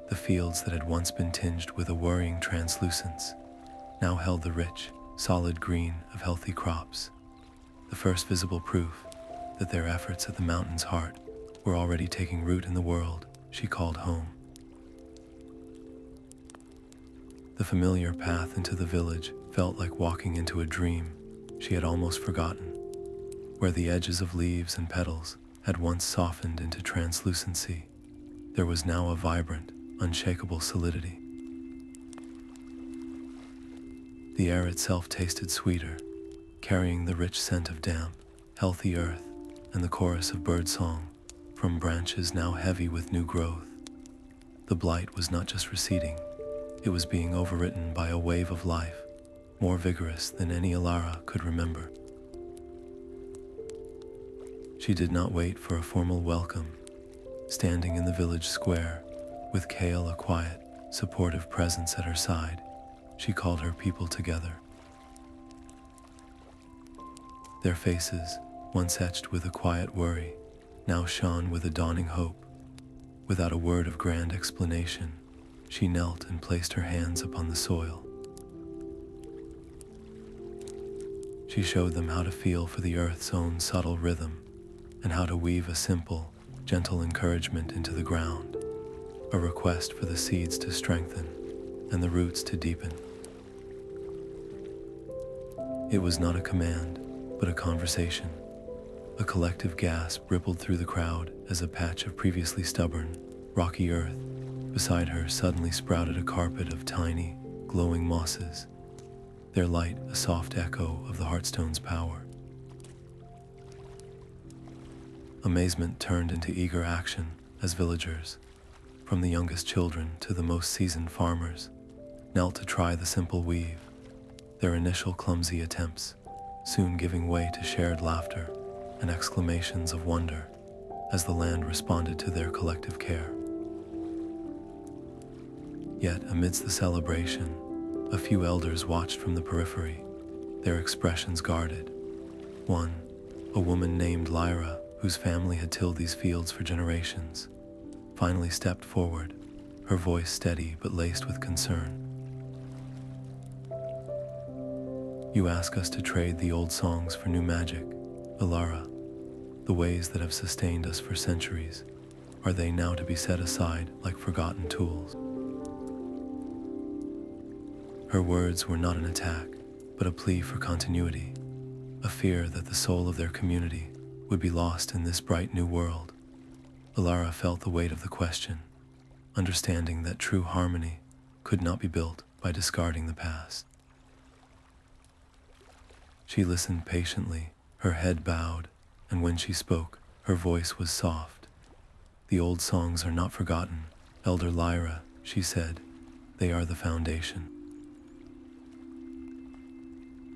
The fields that had once been tinged with a worrying translucence now held the rich, solid green of healthy crops, the first visible proof that their efforts at the mountain's heart were already taking root in the world she called home. The familiar path into the village felt like walking into a dream she had almost forgotten, where the edges of leaves and petals had once softened into translucency. There was now a vibrant, unshakable solidity. The air itself tasted sweeter, carrying the rich scent of damp, healthy earth and the chorus of birdsong from branches now heavy with new growth. The blight was not just receding, it was being overwritten by a wave of life, more vigorous than any Alara could remember. She did not wait for a formal welcome. Standing in the village square, with Kale a quiet, supportive presence at her side, she called her people together. Their faces, once etched with a quiet worry, now shone with a dawning hope. Without a word of grand explanation, she knelt and placed her hands upon the soil. She showed them how to feel for the earth's own subtle rhythm, and how to weave a simple, gentle encouragement into the ground, a request for the seeds to strengthen and the roots to deepen. It was not a command, but a conversation. A collective gasp rippled through the crowd as a patch of previously stubborn, rocky earth beside her suddenly sprouted a carpet of tiny, glowing mosses, their light a soft echo of the Heartstone's power. Amazement turned into eager action as villagers, from the youngest children to the most seasoned farmers, knelt to try the simple weave, their initial clumsy attempts soon giving way to shared laughter and exclamations of wonder as the land responded to their collective care. Yet amidst the celebration, a few elders watched from the periphery, their expressions guarded. One, a woman named Elara, whose family had tilled these fields for generations, finally stepped forward, her voice steady but laced with concern. You ask us to trade the old songs for new magic, Alara. The ways that have sustained us for centuries, are they now to be set aside like forgotten tools? Her words were not an attack, but a plea for continuity, a fear that the soul of their community would be lost in this bright new world. Alara felt the weight of the question, understanding that true harmony could not be built by discarding the past. She listened patiently, her head bowed, and when she spoke, her voice was soft. The old songs are not forgotten, Elder Elara, she said. They are the foundation.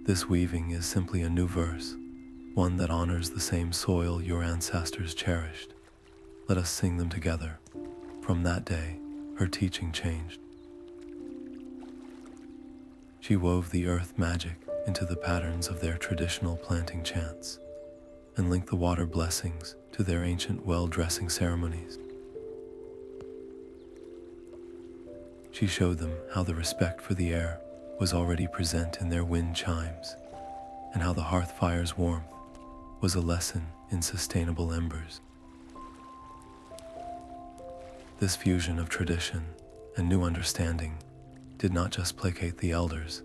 This weaving is simply a new verse, one that honors the same soil your ancestors cherished. Let us sing them together. From that day, her teaching changed. She wove the earth magic into the patterns of their traditional planting chants, and linked the water blessings to their ancient well-dressing ceremonies. She showed them how the respect for the air was already present in their wind chimes, and how the hearth fire's warmth was a lesson in sustainable embers. This fusion of tradition and new understanding did not just placate the elders,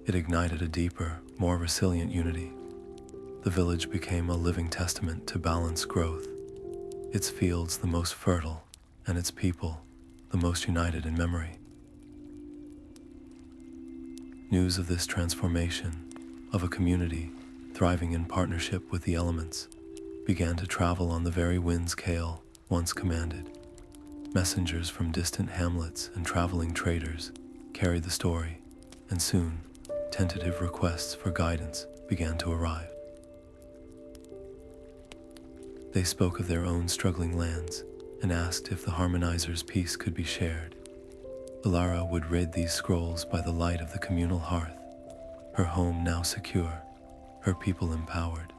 it ignited a deeper, more resilient unity. The village became a living testament to balanced growth, its fields the most fertile, and its people the most united in memory. News of this transformation, of a community thriving in partnership with the elements, began to travel on the very winds Kale once commanded. Messengers from distant hamlets and traveling traders carried the story, and soon, tentative requests for guidance began to arrive. They spoke of their own struggling lands and asked if the Harmonizer's peace could be shared. Alara would read these scrolls by the light of the communal hearth, her home now secure, her people empowered.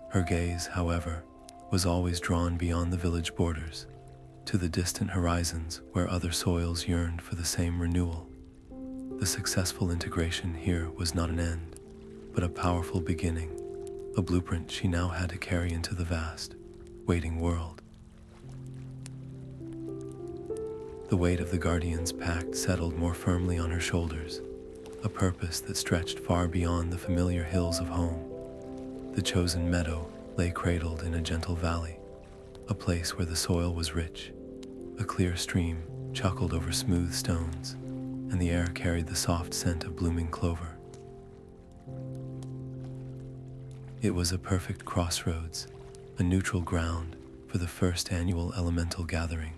Her gaze, however, was always drawn beyond the village borders, to the distant horizons where other soils yearned for the same renewal. The successful integration here was not an end, but a powerful beginning, a blueprint she now had to carry into the vast, waiting world. The weight of the Guardian's pact settled more firmly on her shoulders, a purpose that stretched far beyond the familiar hills of home. The chosen meadow lay cradled in a gentle valley, a place where the soil was rich. A clear stream chuckled over smooth stones, and the air carried the soft scent of blooming clover. It was a perfect crossroads, a neutral ground for the first annual elemental gathering.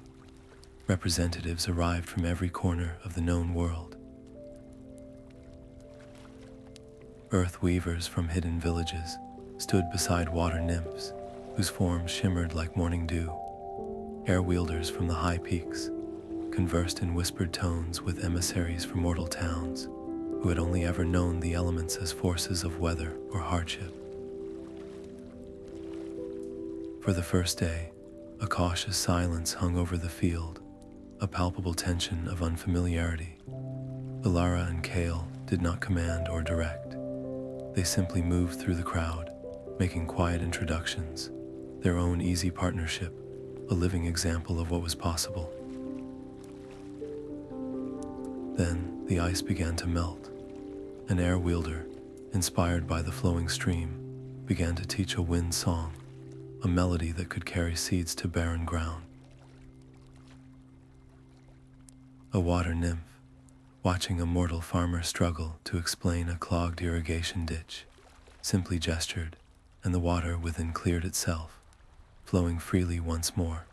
Representatives arrived from every corner of the known world. Earth weavers from hidden villages stood beside water nymphs, whose forms shimmered like morning dew. Air wielders from the high peaks conversed in whispered tones with emissaries from mortal towns, who had only ever known the elements as forces of weather or hardship. For the first day, a cautious silence hung over the field, a palpable tension of unfamiliarity. Elara and Kale did not command or direct. They simply moved through the crowd, making quiet introductions, their own easy partnership, a living example of what was possible. Then the ice began to melt. An air wielder, inspired by the flowing stream, began to teach a wind song, a melody that could carry seeds to barren ground. A water nymph, watching a mortal farmer struggle to explain a clogged irrigation ditch, simply gestured, and the water within cleared itself, flowing freely once more.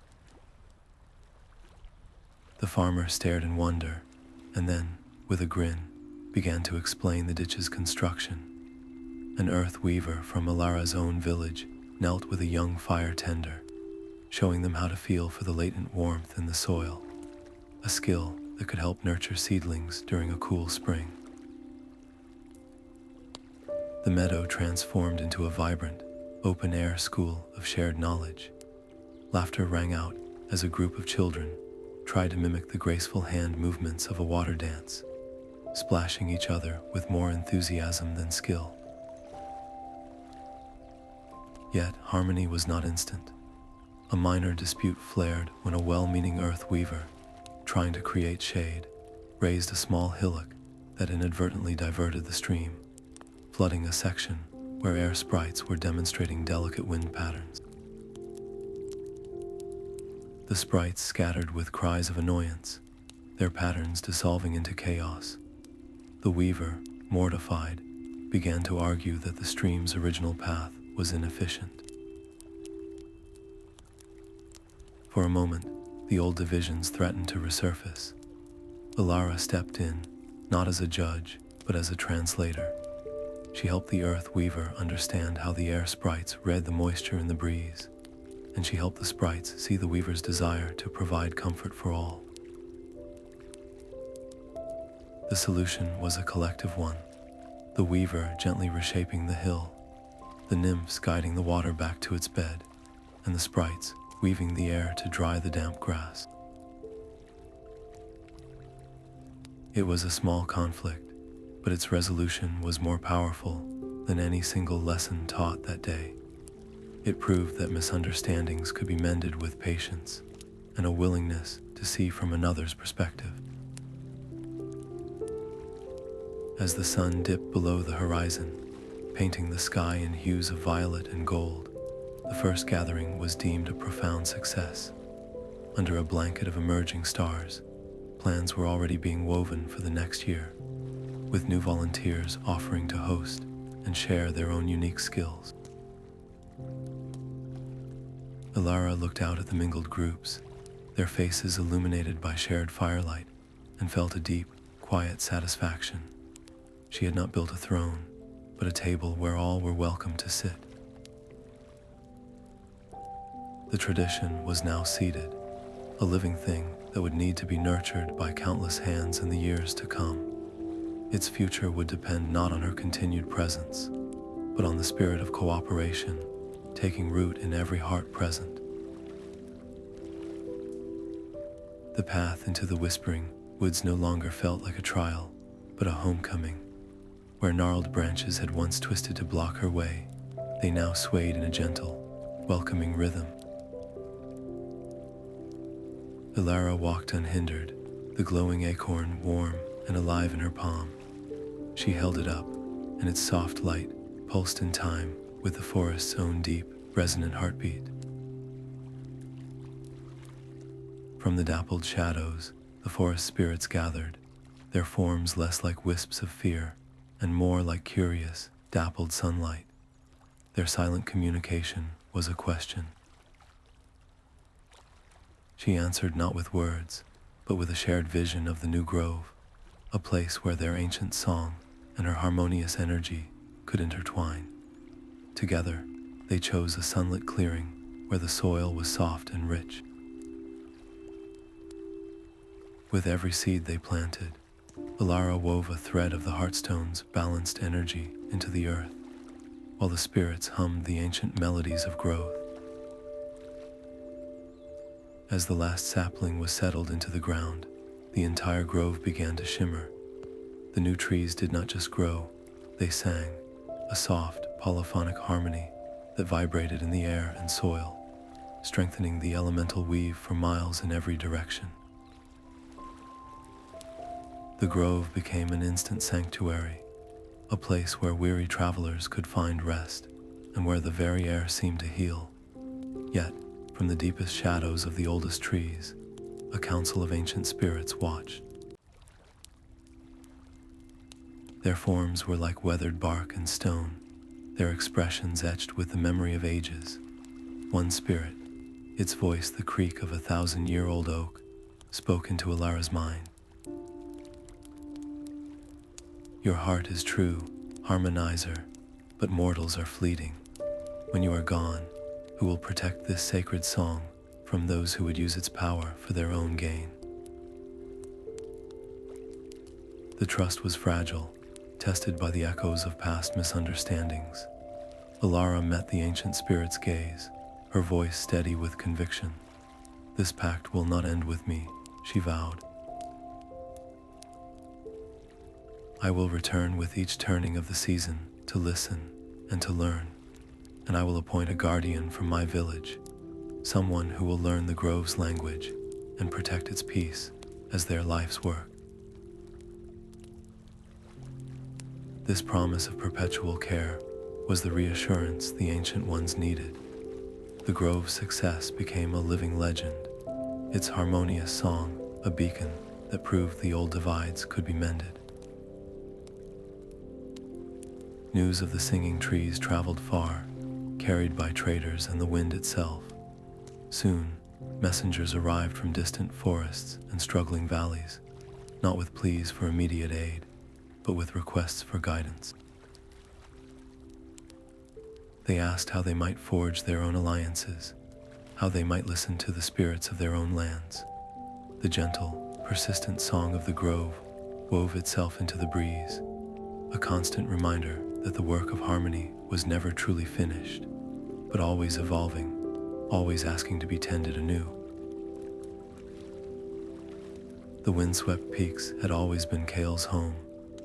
The farmer stared in wonder, and then, with a grin, began to explain the ditch's construction. An earth weaver from Alara's own village knelt with a young fire tender, showing them how to feel for the latent warmth in the soil, a skill that could help nurture seedlings during a cool spring. The meadow transformed into a vibrant, open-air school of shared knowledge. Laughter rang out as a group of children tried to mimic the graceful hand movements of a water dance, splashing each other with more enthusiasm than skill. Yet harmony was not instant. A minor dispute flared when a well-meaning earth weaver, trying to create shade, raised a small hillock that inadvertently diverted the stream, flooding a section where air sprites were demonstrating delicate wind patterns. The sprites scattered with cries of annoyance, their patterns dissolving into chaos. The weaver, mortified, began to argue that the stream's original path was inefficient. For a moment, the old divisions threatened to resurface. Alara stepped in, not as a judge, but as a translator. She helped the earth weaver understand how the air sprites read the moisture in the breeze, and she helped the sprites see the weaver's desire to provide comfort for all. The solution was a collective one, the weaver gently reshaping the hill, the nymphs guiding the water back to its bed, and the sprites weaving the air to dry the damp grass. It was a small conflict, but its resolution was more powerful than any single lesson taught that day. It proved that misunderstandings could be mended with patience and a willingness to see from another's perspective. As the sun dipped below the horizon, painting the sky in hues of violet and gold, the first gathering was deemed a profound success. Under a blanket of emerging stars, plans were already being woven for the next year, with new volunteers offering to host and share their own unique skills. Elara looked out at the mingled groups, their faces illuminated by shared firelight, and felt a deep, quiet satisfaction. She had not built a throne, but a table where all were welcome to sit. The tradition was now seated, a living thing that would need to be nurtured by countless hands in the years to come. Its future would depend not on her continued presence, but on the spirit of cooperation taking root in every heart present. The path into the whispering woods no longer felt like a trial, but a homecoming. Where gnarled branches had once twisted to block her way, they now swayed in a gentle, welcoming rhythm. Elara walked unhindered, the glowing acorn warm and alive in her palm. She held it up, and its soft light pulsed in time with the forest's own deep, resonant heartbeat. From the dappled shadows, the forest spirits gathered, their forms less like wisps of fear and more like curious, dappled sunlight. Their silent communication was a question. She answered not with words, but with a shared vision of the new grove, a place where their ancient song and her harmonious energy could intertwine. Together, they chose a sunlit clearing where the soil was soft and rich. With every seed they planted, Alara wove a thread of the Heartstone's balanced energy into the earth, while the spirits hummed the ancient melodies of growth. As the last sapling was settled into the ground, the entire grove began to shimmer. The new trees did not just grow, they sang, a soft, polyphonic harmony that vibrated in the air and soil, strengthening the elemental weave for miles in every direction. The grove became an instant sanctuary, a place where weary travelers could find rest and where the very air seemed to heal. Yet, from the deepest shadows of the oldest trees, a council of ancient spirits watched. Their forms were like weathered bark and stone, their expressions etched with the memory of ages. One spirit, its voice the creak of a 1,000-year-old oak, spoke into Alara's mind. Your heart is true, Harmonizer, but mortals are fleeting. When you are gone, who will protect this sacred song from those who would use its power for their own gain? The trust was fragile, tested by the echoes of past misunderstandings. Alara met the ancient spirit's gaze, her voice steady with conviction. This pact will not end with me, she vowed. I will return with each turning of the season to listen and to learn, and I will appoint a guardian from my village, someone who will learn the grove's language and protect its peace as their life's work. This promise of perpetual care was the reassurance the ancient ones needed. The grove's success became a living legend, its harmonious song a beacon that proved the old divides could be mended. News of the singing trees traveled far, carried by traders and the wind itself. Soon, messengers arrived from distant forests and struggling valleys, not with pleas for immediate aid, but with requests for guidance. They asked how they might forge their own alliances, how they might listen to the spirits of their own lands. The gentle, persistent song of the grove wove itself into the breeze, a constant reminder that the work of harmony was never truly finished, but always evolving, always asking to be tended anew. The windswept peaks had always been Kale's home,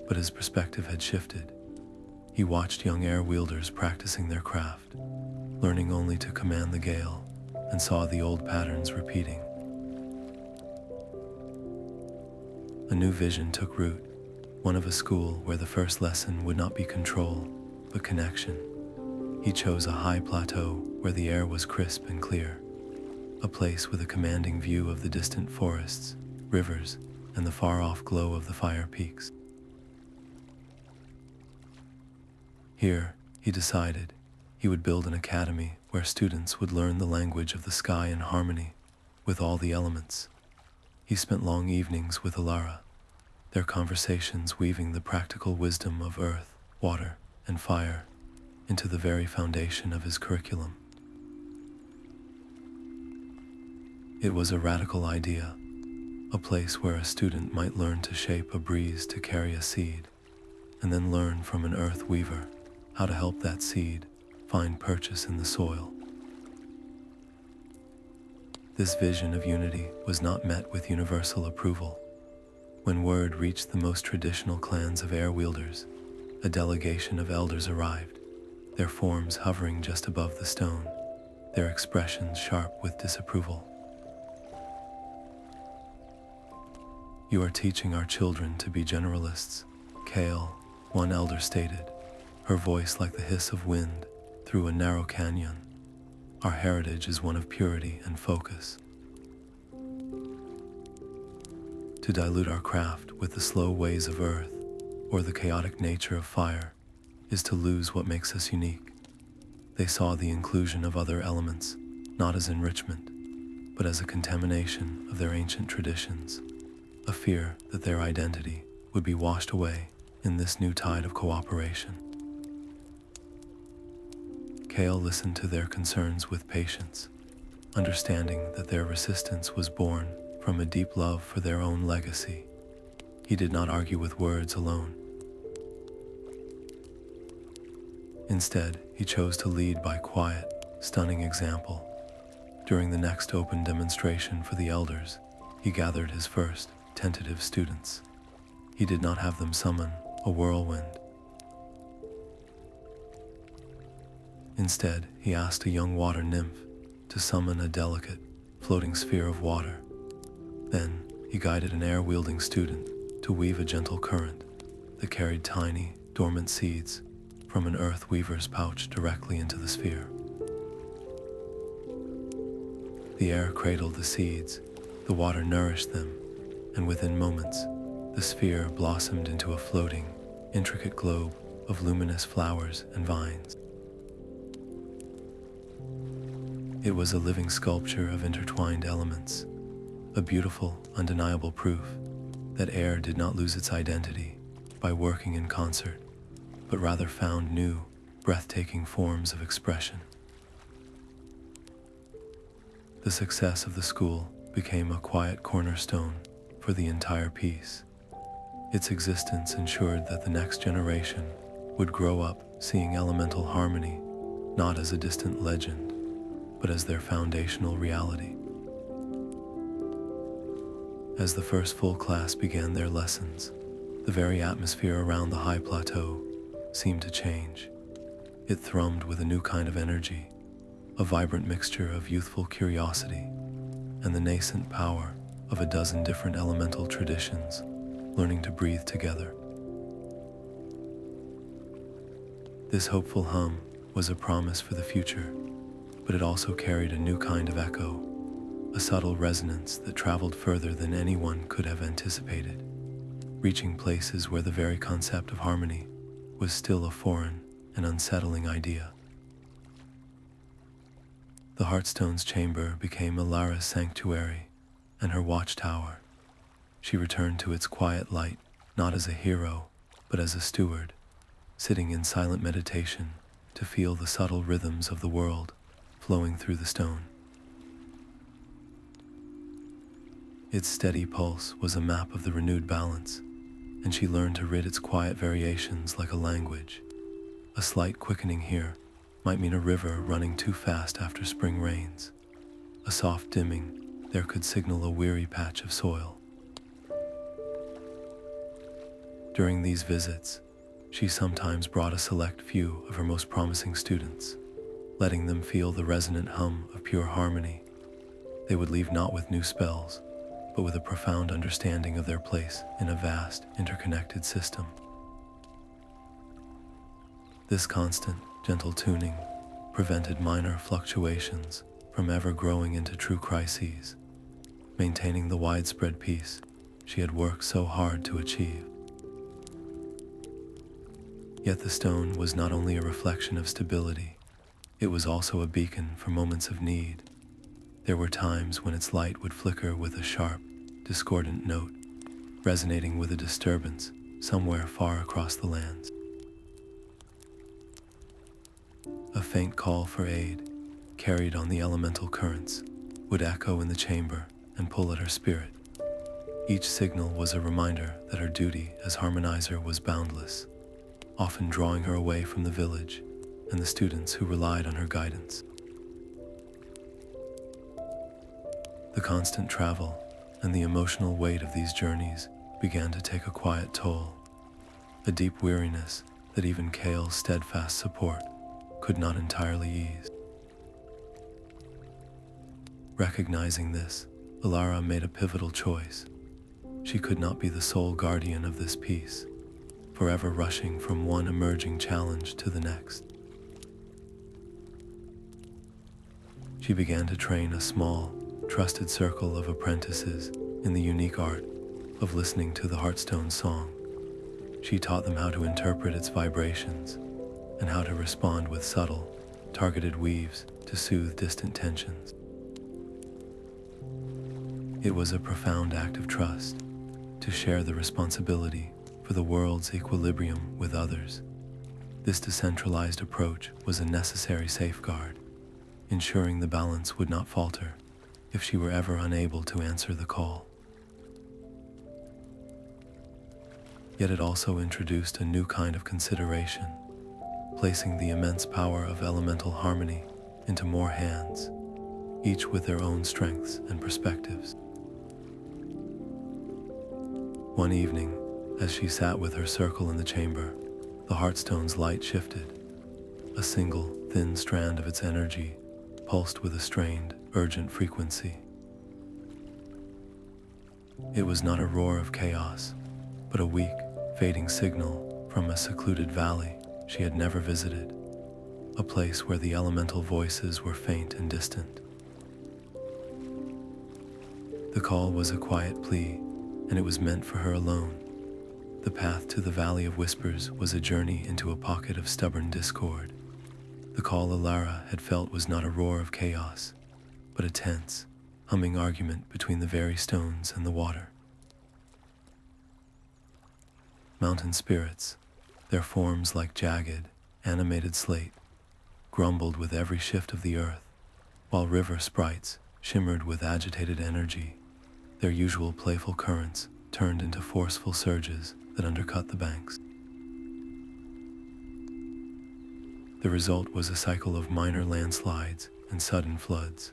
but his perspective had shifted. He watched young air-wielders practicing their craft, learning only to command the gale, and saw the old patterns repeating. A new vision took root, one of a school where the first lesson would not be control, but connection. He chose a high plateau where the air was crisp and clear, a place with a commanding view of the distant forests, rivers, and the far-off glow of the fire peaks. Here, he decided, he would build an academy where students would learn the language of the sky in harmony with all the elements. He spent long evenings with Alara, their conversations weaving the practical wisdom of earth, water, and fire into the very foundation of his curriculum. It was a radical idea, a place where a student might learn to shape a breeze to carry a seed, and then learn from an earth weaver how to help that seed find purchase in the soil. This vision of unity was not met with universal approval. When word reached the most traditional clans of air wielders, a delegation of elders arrived, their forms hovering just above the stone, their expressions sharp with disapproval. "You are teaching our children to be generalists," Kale, one elder stated, her voice like the hiss of wind through a narrow canyon. "Our heritage is one of purity and focus. To dilute our craft with the slow ways of earth or the chaotic nature of fire is to lose what makes us unique." They saw the inclusion of other elements not as enrichment, but as a contamination of their ancient traditions, a fear that their identity would be washed away in this new tide of cooperation. Kale listened to their concerns with patience, understanding that their resistance was born from a deep love for their own legacy. He did not argue with words alone. Instead, he chose to lead by quiet, stunning example. During the next open demonstration for the elders, he gathered his first tentative students. He did not have them summon a whirlwind. Instead, he asked a young water nymph to summon a delicate, floating sphere of water. Then, he guided an air-wielding student to weave a gentle current that carried tiny, dormant seeds from an earth weaver's pouch directly into the sphere. The air cradled the seeds, the water nourished them, and within moments, the sphere blossomed into a floating, intricate globe of luminous flowers and vines. It was a living sculpture of intertwined elements, a beautiful, undeniable proof that air did not lose its identity by working in concert, but rather found new, breathtaking forms of expression. The success of the school became a quiet cornerstone for the entire piece. Its existence ensured that the next generation would grow up seeing elemental harmony not as a distant legend, but as their foundational reality. As the first full class began their lessons, the very atmosphere around the high plateau seemed to change. It thrummed with a new kind of energy, a vibrant mixture of youthful curiosity and the nascent power of a dozen different elemental traditions learning to breathe together. This hopeful hum was a promise for the future, but it also carried a new kind of echo, a subtle resonance that traveled further than anyone could have anticipated, reaching places where the very concept of harmony was still a foreign and unsettling idea. The Heartstone's chamber became Alara's sanctuary and her watchtower. She returned to its quiet light, not as a hero, but as a steward, sitting in silent meditation to feel the subtle rhythms of the world flowing through the stone. Its steady pulse was a map of the renewed balance, and she learned to read its quiet variations like a language. A slight quickening here might mean a river running too fast after spring rains. A soft dimming there could signal a weary patch of soil. During these visits, she sometimes brought a select few of her most promising students, letting them feel the resonant hum of pure harmony. They would leave not with new spells, but with a profound understanding of their place in a vast, interconnected system. This constant, gentle tuning prevented minor fluctuations from ever growing into true crises, maintaining the widespread peace she had worked so hard to achieve. Yet the stone was not only a reflection of stability, it was also a beacon for moments of need. There were times when its light would flicker with a sharp, discordant note, resonating with a disturbance somewhere far across the lands. A faint call for aid, carried on the elemental currents, would echo in the chamber and pull at her spirit. Each signal was a reminder that her duty as harmonizer was boundless, often drawing her away from the village and the students who relied on her guidance. The constant travel and the emotional weight of these journeys began to take a quiet toll, a deep weariness that even Kale's steadfast support could not entirely ease. Recognizing this, Alara made a pivotal choice. She could not be the sole guardian of this peace, forever rushing from one emerging challenge to the next. She began to train a small, trusted circle of apprentices in the unique art of listening to the Heartstone song. She taught them how to interpret its vibrations and how to respond with subtle, targeted weaves to soothe distant tensions. It was a profound act of trust to share the responsibility for the world's equilibrium with others. This decentralized approach was a necessary safeguard, ensuring the balance would not falter if she were ever unable to answer the call. Yet it also introduced a new kind of consideration, placing the immense power of elemental harmony into more hands, each with their own strengths and perspectives. One evening, as she sat with her circle in the chamber, the Heartstone's light shifted. A single, thin strand of its energy pulsed with a strained, urgent frequency. It was not a roar of chaos, but a weak, fading signal from a secluded valley she had never visited, a place where the elemental voices were faint and distant. The call was a quiet plea, and it was meant for her alone. The path to the Valley of Whispers was a journey into a pocket of stubborn discord. The call Elara had felt was not a roar of chaos, but a tense, humming argument between the very stones and the water. Mountain spirits, their forms like jagged, animated slate, grumbled with every shift of the earth, while river sprites shimmered with agitated energy. Their usual playful currents turned into forceful surges that undercut the banks. The result was a cycle of minor landslides and sudden floods,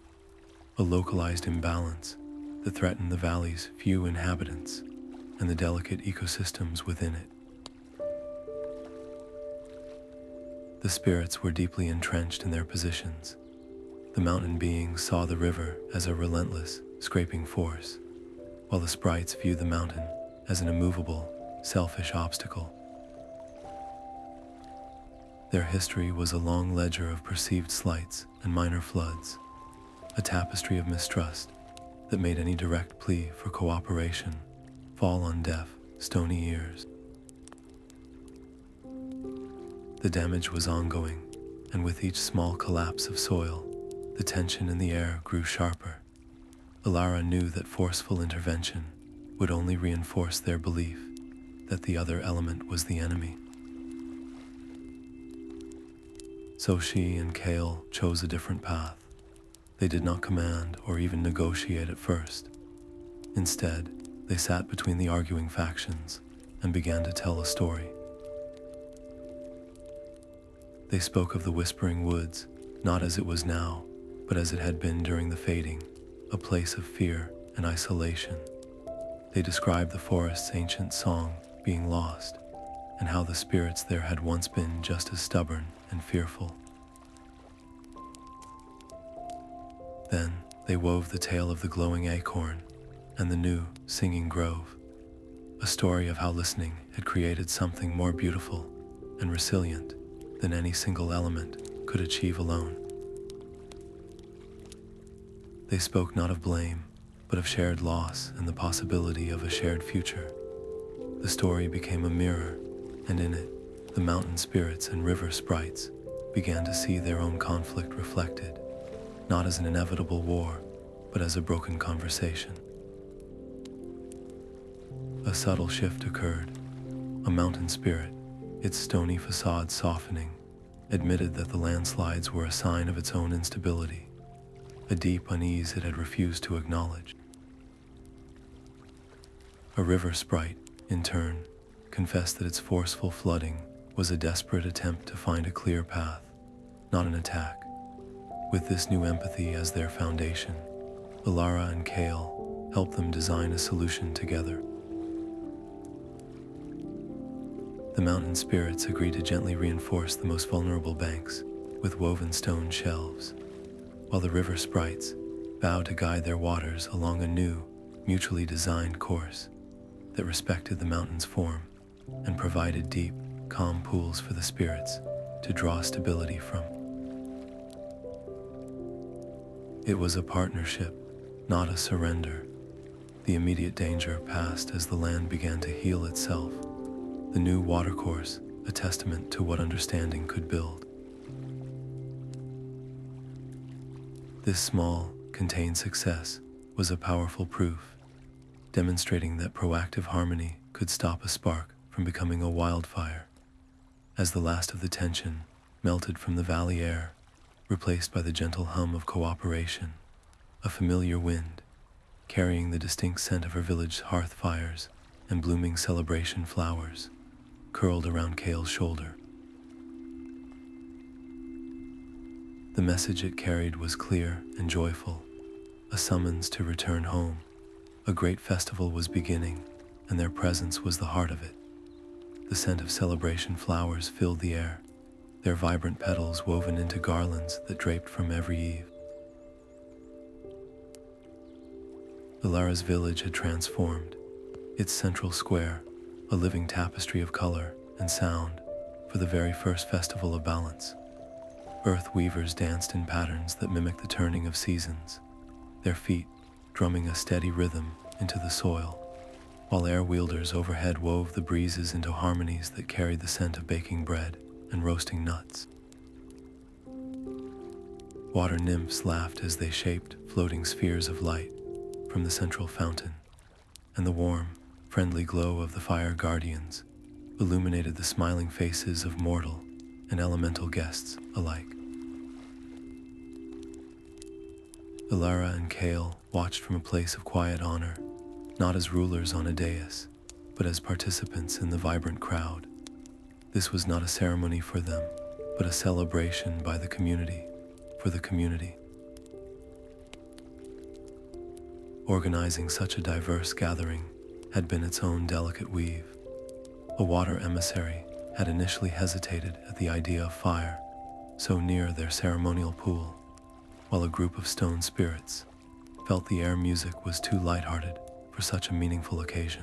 a localized imbalance that threatened the valley's few inhabitants and the delicate ecosystems within it. The spirits were deeply entrenched in their positions. The mountain beings saw the river as a relentless, scraping force, while the sprites viewed the mountain as an immovable, selfish obstacle. Their history was a long ledger of perceived slights and minor floods, a tapestry of mistrust that made any direct plea for cooperation fall on deaf, stony ears. The damage was ongoing, and with each small collapse of soil, the tension in the air grew sharper. Alara knew that forceful intervention would only reinforce their belief that the other element was the enemy. So she and Kale chose a different path. They did not command or even negotiate at first. Instead, they sat between the arguing factions and began to tell a story. They spoke of the Whispering Woods, not as it was now, but as it had been during the fading, a place of fear and isolation. They described the forest's ancient song being lost, and how the spirits there had once been just as stubborn and fearful. Then they wove the tale of the glowing acorn and the new, singing grove, a story of how listening had created something more beautiful and resilient than any single element could achieve alone. They spoke not of blame, but of shared loss and the possibility of a shared future. The story became a mirror, and in it, the mountain spirits and river sprites began to see their own conflict reflected, not as an inevitable war, but as a broken conversation. A subtle shift occurred. A mountain spirit, its stony facade softening, admitted that the landslides were a sign of its own instability. a deep unease it had refused to acknowledge. A river sprite, in turn, confessed that its forceful flooding was a desperate attempt to find a clear path, not an attack. With this new empathy as their foundation, Alara and Kale helped them design a solution together. The mountain spirits agreed to gently reinforce the most vulnerable banks with woven stone shelves, while the river sprites vowed to guide their waters along a new, mutually designed course that respected the mountain's form and provided deep, calm pools for the spirits to draw stability from. It was a partnership, not a surrender. The immediate danger passed as the land began to heal itself, the new watercourse a testament to what understanding could build. This small, contained success was a powerful proof, demonstrating that proactive harmony could stop a spark from becoming a wildfire. As the last of the tension melted from the valley air, replaced by the gentle hum of cooperation, a familiar wind, carrying the distinct scent of her village's hearth fires and blooming celebration flowers, curled around Kale's shoulder. The message it carried was clear and joyful, a summons to return home. A great festival was beginning, and their presence was the heart of it. The scent of celebration flowers filled the air, their vibrant petals woven into garlands that draped from every eave. Elara's village had transformed, its central square, a living tapestry of color and sound for the very first festival of balance. Earth weavers danced in patterns that mimicked the turning of seasons, their feet drumming a steady rhythm into the soil, while air wielders overhead wove the breezes into harmonies that carried the scent of baking bread and roasting nuts. Water nymphs laughed as they shaped floating spheres of light from the central fountain, and the warm, friendly glow of the fire guardians illuminated the smiling faces of mortal and elemental guests alike. Elara and Kale watched from a place of quiet honor, not as rulers on a dais, but as participants in the vibrant crowd. This was not a ceremony for them, but a celebration by the community, for the community. Organizing such a diverse gathering had been its own delicate weave. A water emissary had initially hesitated at the idea of fire so near their ceremonial pool, while a group of stone spirits felt the air music was too lighthearted for such a meaningful occasion.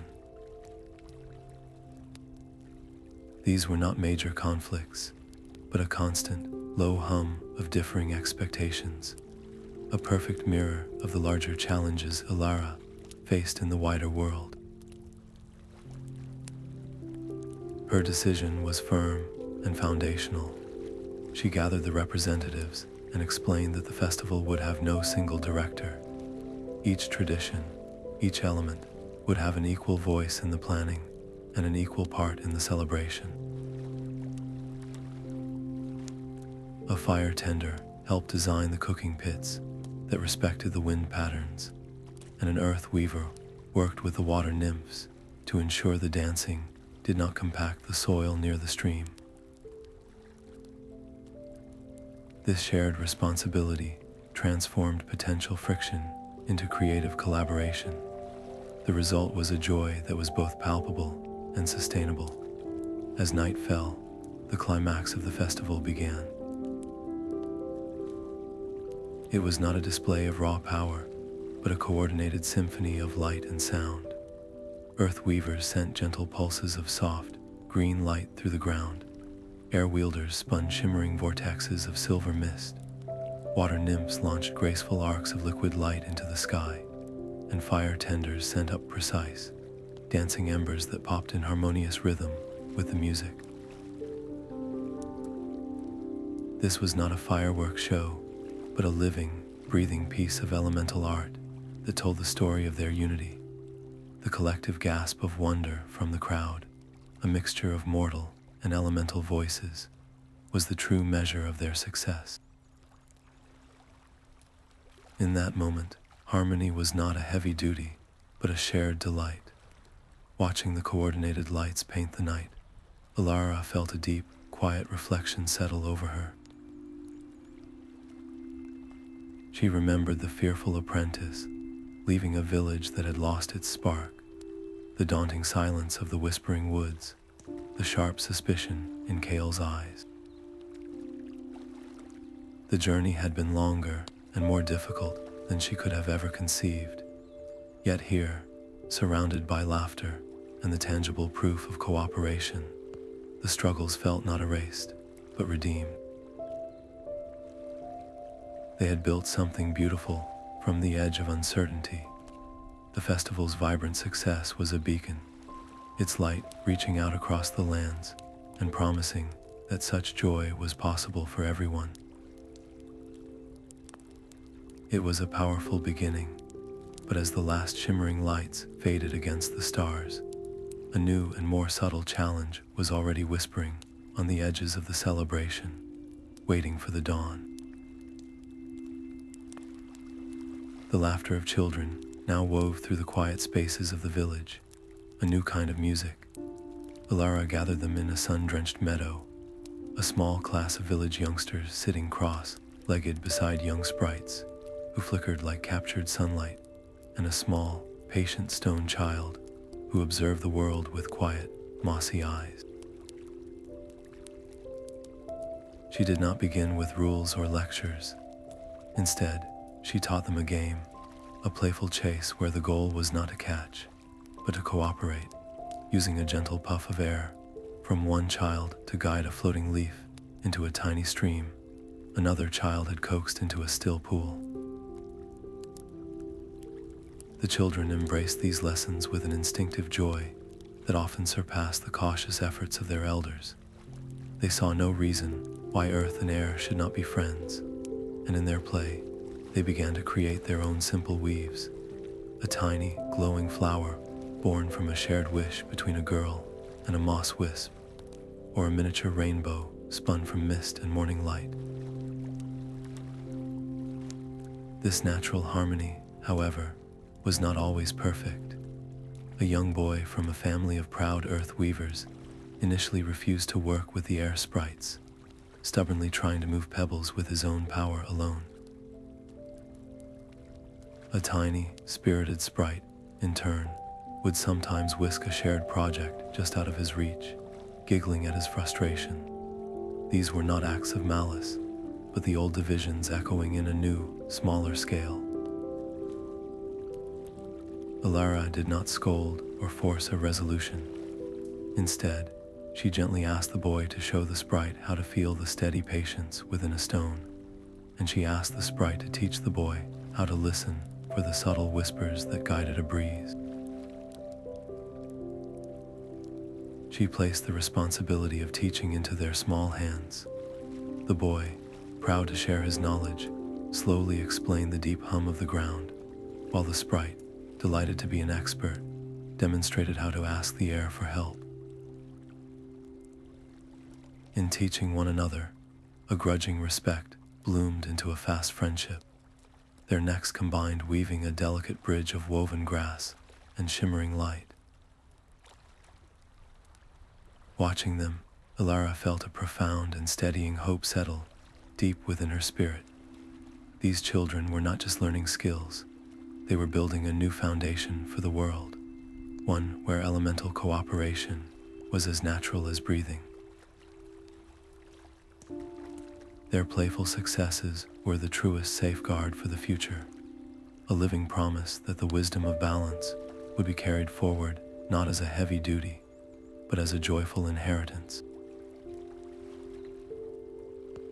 These were not major conflicts, but a constant, low hum of differing expectations, a perfect mirror of the larger challenges Alara faced in the wider world. Her decision was firm and foundational. She gathered the representatives and explained that the festival would have no single director. Each tradition, each element, would have an equal voice in the planning and an equal part in the celebration. A fire tender helped design the cooking pits that respected the wind patterns, and an earth weaver worked with the water nymphs to ensure the dancing did not compact the soil near the stream. This shared responsibility transformed potential friction into creative collaboration. The result was a joy that was both palpable and sustainable. As night fell, the climax of the festival began. It was not a display of raw power, but a coordinated symphony of light and sound. Earth weavers sent gentle pulses of soft, green light through the ground. Air wielders spun shimmering vortexes of silver mist. Water nymphs launched graceful arcs of liquid light into the sky, and fire tenders sent up precise, dancing embers that popped in harmonious rhythm with the music. This was not a fireworks show, but a living, breathing piece of elemental art that told the story of their unity. The collective gasp of wonder from the crowd, a mixture of mortal and elemental voices, was the true measure of their success. In that moment, harmony was not a heavy duty, but a shared delight. Watching the coordinated lights paint the night, Alara felt a deep, quiet reflection settle over her. She remembered the fearful apprentice, leaving a village that had lost its spark, the daunting silence of the whispering woods, the sharp suspicion in Kale's eyes. The journey had been longer and more difficult than she could have ever conceived. Yet here, surrounded by laughter and the tangible proof of cooperation, the struggles felt not erased, but redeemed. They had built something beautiful from the edge of uncertainty. The festival's vibrant success was a beacon, its light reaching out across the lands and promising that such joy was possible for everyone. It was a powerful beginning, but as the last shimmering lights faded against the stars, a new and more subtle challenge was already whispering on the edges of the celebration, waiting for the dawn. The laughter of children now wove through the quiet spaces of the village, a new kind of music. Elara gathered them in a sun-drenched meadow, a small class of village youngsters sitting cross-legged beside young sprites who flickered like captured sunlight, and a small, patient stone child who observed the world with quiet, mossy eyes. She did not begin with rules or lectures. Instead, she taught them a game, a playful chase where the goal was not to catch, but to cooperate, using a gentle puff of air from one child to guide a floating leaf into a tiny stream another child had coaxed into a still pool. The children embraced these lessons with an instinctive joy that often surpassed the cautious efforts of their elders. They saw no reason why earth and air should not be friends, and in their play, they began to create their own simple weaves, a tiny, glowing flower born from a shared wish between a girl and a moss wisp, or a miniature rainbow spun from mist and morning light. This natural harmony, however, was not always perfect. A young boy from a family of proud earth weavers initially refused to work with the air sprites, stubbornly trying to move pebbles with his own power alone. A tiny, spirited sprite, in turn, would sometimes whisk a shared project just out of his reach, giggling at his frustration. These were not acts of malice, but the old divisions echoing in a new, smaller scale. Alara did not scold or force a resolution. Instead, she gently asked the boy to show the sprite how to feel the steady patience within a stone, and she asked the sprite to teach the boy how to listen for the subtle whispers that guided a breeze. She placed the responsibility of teaching into their small hands. The boy, proud to share his knowledge, slowly explained the deep hum of the ground, while the sprite, delighted to be an expert, demonstrated how to ask the air for help. In teaching one another, a grudging respect bloomed into a fast friendship, their necks combined weaving a delicate bridge of woven grass and shimmering light. Watching them, Alara felt a profound and steadying hope settle deep within her spirit. These children were not just learning skills, they were building a new foundation for the world, one where elemental cooperation was as natural as breathing. Their playful successes were the truest safeguard for the future, a living promise that the wisdom of balance would be carried forward not as a heavy duty, but as a joyful inheritance.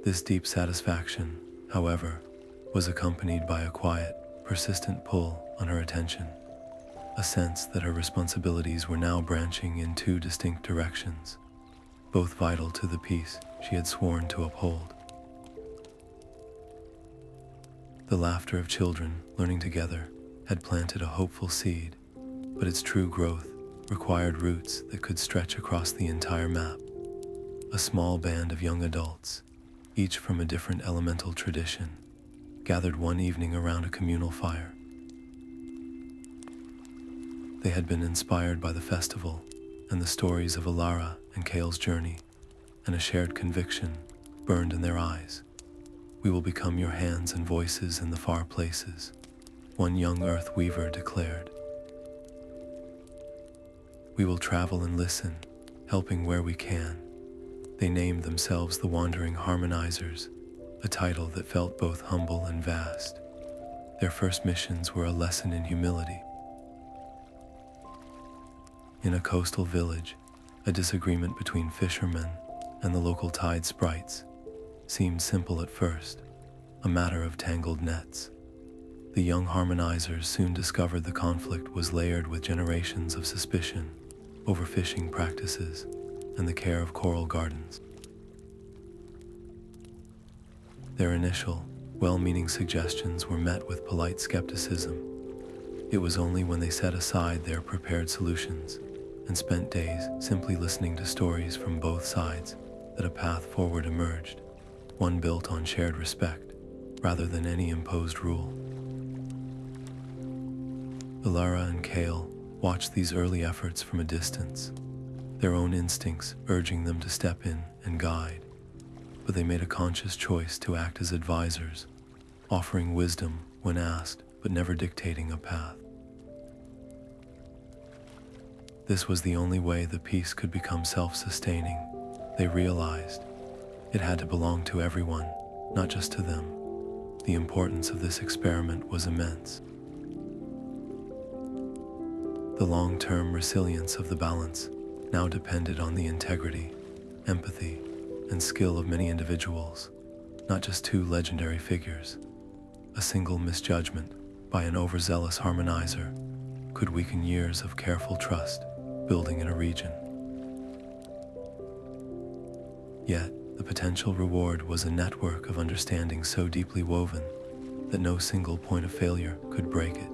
This deep satisfaction, however, was accompanied by a quiet, persistent pull on her attention, a sense that her responsibilities were now branching in two distinct directions, both vital to the peace she had sworn to uphold. The laughter of children learning together had planted a hopeful seed, but its true growth required roots that could stretch across the entire map. A small band of young adults, each from a different elemental tradition, gathered one evening around a communal fire. They had been inspired by the festival and the stories of Alara and Kale's journey, and a shared conviction burned in their eyes. "We will become your hands and voices in the far places," one young earth weaver declared. "We will travel and listen, helping where we can." They named themselves the Wandering Harmonizers, a title that felt both humble and vast. Their first missions were a lesson in humility. In a coastal village, a disagreement between fishermen and the local tide sprites seemed simple at first, a matter of tangled nets. The young harmonizers soon discovered the conflict was layered with generations of suspicion, overfishing practices, and the care of coral gardens. Their initial, well-meaning suggestions were met with polite skepticism. It was only when they set aside their prepared solutions and spent days simply listening to stories from both sides that a path forward emerged, one built on shared respect rather than any imposed rule. Elara and Kale watched these early efforts from a distance, their own instincts urging them to step in and guide, but they made a conscious choice to act as advisors, offering wisdom when asked but never dictating a path. This was the only way the piece could become self-sustaining. They realized it had to belong to everyone, not just to them. The importance of this experiment was immense. The long-term resilience of the balance now depended on the integrity, empathy, and skill of many individuals, not just two legendary figures. A single misjudgment by an overzealous harmonizer could weaken years of careful trust building in a region. Yet, the potential reward was a network of understanding so deeply woven that no single point of failure could break it.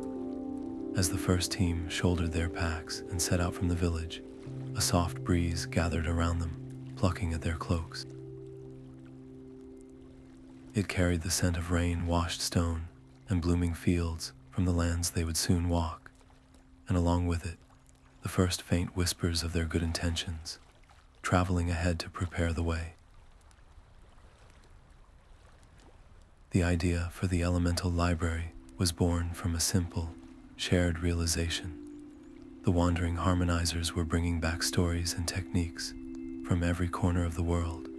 As the first team shouldered their packs and set out from the village, a soft breeze gathered around them, plucking at their cloaks. It carried the scent of rain-washed stone and blooming fields from the lands they would soon walk, and along with it, the first faint whispers of their good intentions, traveling ahead to prepare the way. The idea for the elemental library was born from a simple, shared realization. The Wandering Harmonizers were bringing back stories and techniques from every corner of the world,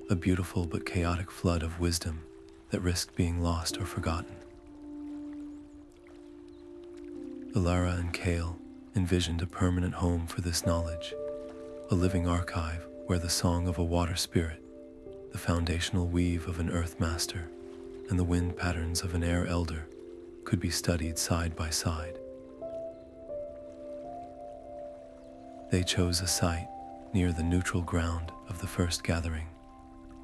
a beautiful but chaotic flood of wisdom that risked being lost or forgotten. Elara and Kale envisioned a permanent home for this knowledge, a living archive where the song of a water spirit, the foundational weave of an earth master, and the wind patterns of an air elder could be studied side by side. They chose a site near the neutral ground of the first gathering,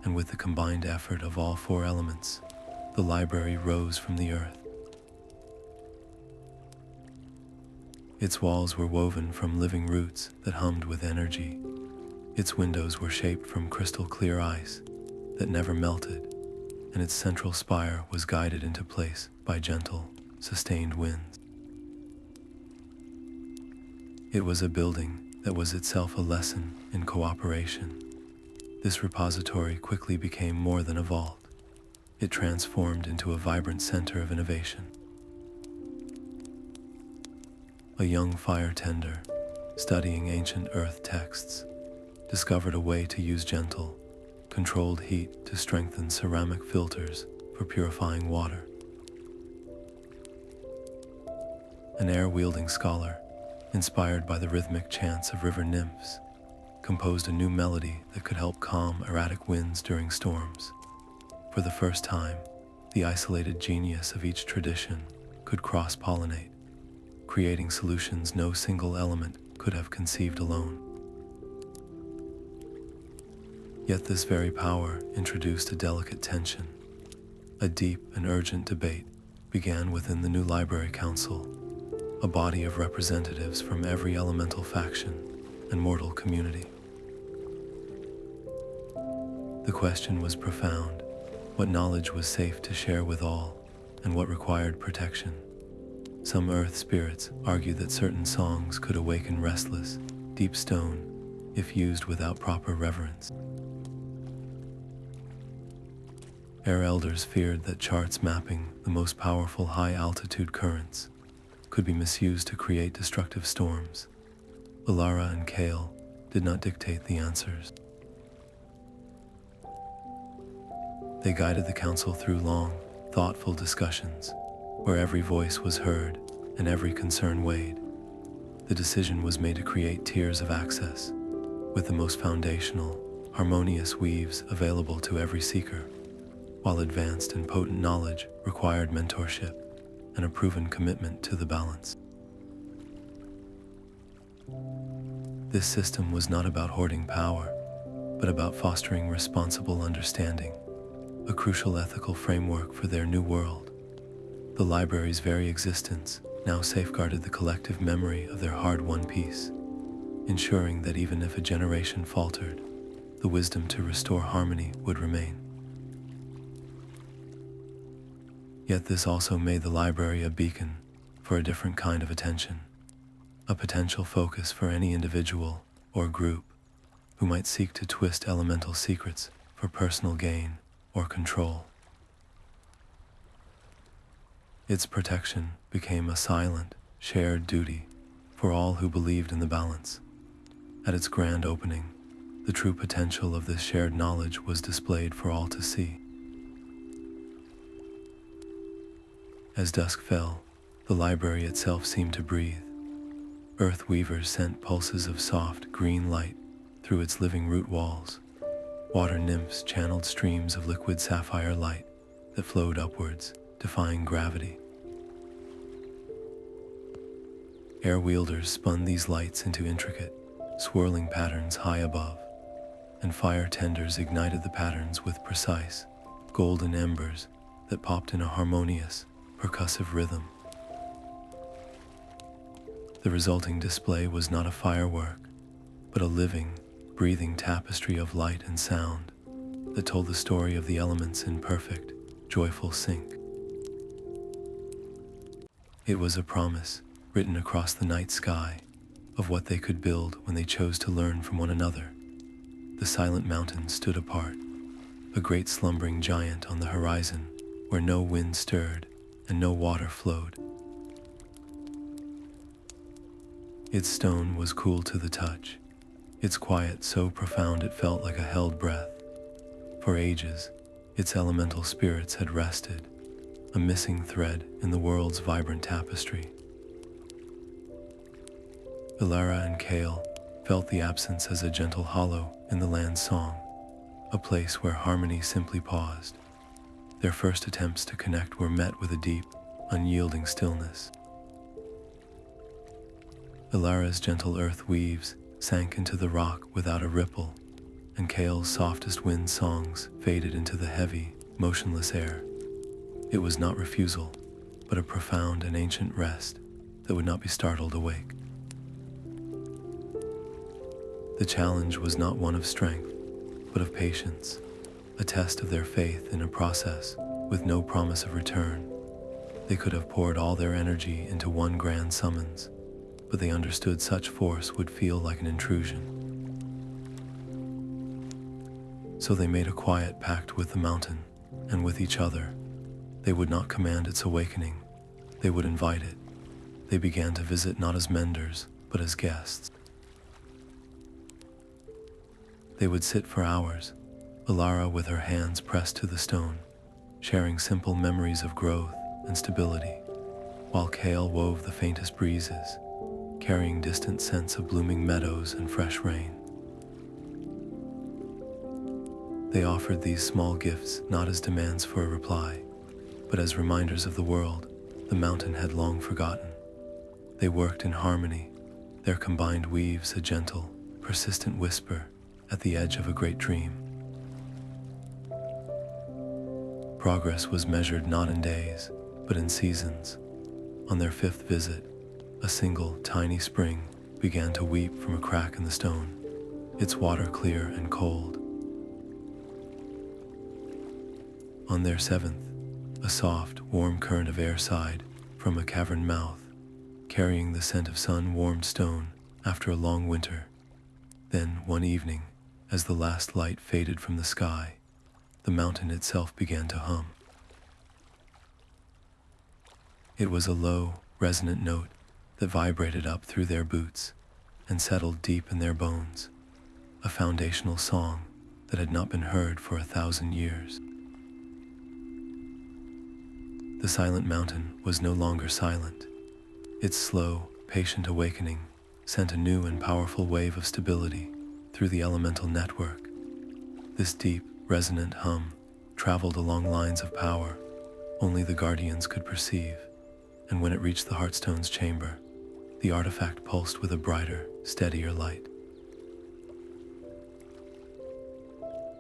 and with the combined effort of all four elements, the library rose from the earth. Its walls were woven from living roots that hummed with energy. Its windows were shaped from crystal clear ice that never melted, and its central spire was guided into place by gentle, sustained winds. It was a building that was itself a lesson in cooperation. This repository quickly became more than a vault. It transformed into a vibrant center of innovation. A young fire tender, studying ancient earth texts, discovered a way to use gentle, controlled heat to strengthen ceramic filters for purifying water. An air-wielding scholar, inspired by the rhythmic chants of river nymphs, composed a new melody that could help calm erratic winds during storms. For the first time, the isolated genius of each tradition could cross-pollinate, creating solutions no single element could have conceived alone. Yet this very power introduced a delicate tension. A deep and urgent debate began within the new Library Council, a body of representatives from every elemental faction and mortal community. The question was profound: what knowledge was safe to share with all, and what required protection. Some earth spirits argue that certain songs could awaken restless, deep stone if used without proper reverence. Air elders feared that charts mapping the most powerful high-altitude currents could be misused to create destructive storms. Alara and Kale did not dictate the answers. They guided the council through long, thoughtful discussions, where every voice was heard and every concern weighed. The decision was made to create tiers of access, with the most foundational, harmonious weaves available to every seeker, while advanced and potent knowledge required mentorship and a proven commitment to the balance. This system was not about hoarding power, but about fostering responsible understanding, a crucial ethical framework for their new world. The library's very existence now safeguarded the collective memory of their hard-won peace, ensuring that even if a generation faltered, the wisdom to restore harmony would remain. Yet this also made the library a beacon for a different kind of attention, a potential focus for any individual or group who might seek to twist elemental secrets for personal gain or control. Its protection became a silent, shared duty for all who believed in the balance. At its grand opening, the true potential of this shared knowledge was displayed for all to see. As dusk fell, the library itself seemed to breathe. Earth weavers sent pulses of soft, green light through its living root walls. Water nymphs channeled streams of liquid sapphire light that flowed upwards, defying gravity. Air wielders spun these lights into intricate, swirling patterns high above, and fire tenders ignited the patterns with precise, golden embers that popped in a harmonious, percussive rhythm. The resulting display was not a firework, but a living, breathing tapestry of light and sound that told the story of the elements in perfect, joyful sync. It was a promise, written across the night sky, of what they could build when they chose to learn from one another. The silent mountain stood apart, a great slumbering giant on the horizon where no wind stirred and no water flowed. Its stone was cool to the touch, its quiet so profound it felt like a held breath. For ages, its elemental spirits had rested, a missing thread in the world's vibrant tapestry. Elara and Kale felt the absence as a gentle hollow in the land's song, a place where harmony simply paused. Their first attempts to connect were met with a deep, unyielding stillness. Elara's gentle earth weaves sank into the rock without a ripple, and Kale's softest wind songs faded into the heavy, motionless air. It was not refusal, but a profound and ancient rest that would not be startled awake. The challenge was not one of strength, but of patience, a test of their faith in a process with no promise of return. They could have poured all their energy into one grand summons, but they understood such force would feel like an intrusion. So they made a quiet pact with the mountain and with each other. They would not command its awakening, they would invite it. They began to visit not as menders, but as guests. They would sit for hours, Alara with her hands pressed to the stone, sharing simple memories of growth and stability, while Kale wove the faintest breezes, carrying distant scents of blooming meadows and fresh rain. They offered these small gifts not as demands for a reply, but as reminders of the world the mountain had long forgotten. They worked in harmony, their combined weaves a gentle, persistent whisper at the edge of a great dream. Progress was measured not in days, but in seasons. On their fifth visit, a single tiny spring began to weep from a crack in the stone, its water clear and cold. On their seventh, A soft, warm current of air sighed from a cavern mouth, carrying the scent of sun-warmed stone after a long winter. Then, one evening, as the last light faded from the sky, the mountain itself began to hum. It was a low, resonant note that vibrated up through their boots and settled deep in their bones, a foundational song that had not been heard for 1,000 years. The silent mountain was no longer silent. Its slow, patient awakening sent a new and powerful wave of stability through the elemental network. This deep, resonant hum traveled along lines of power only the guardians could perceive, and when it reached the Heartstone's chamber, the artifact pulsed with a brighter, steadier light.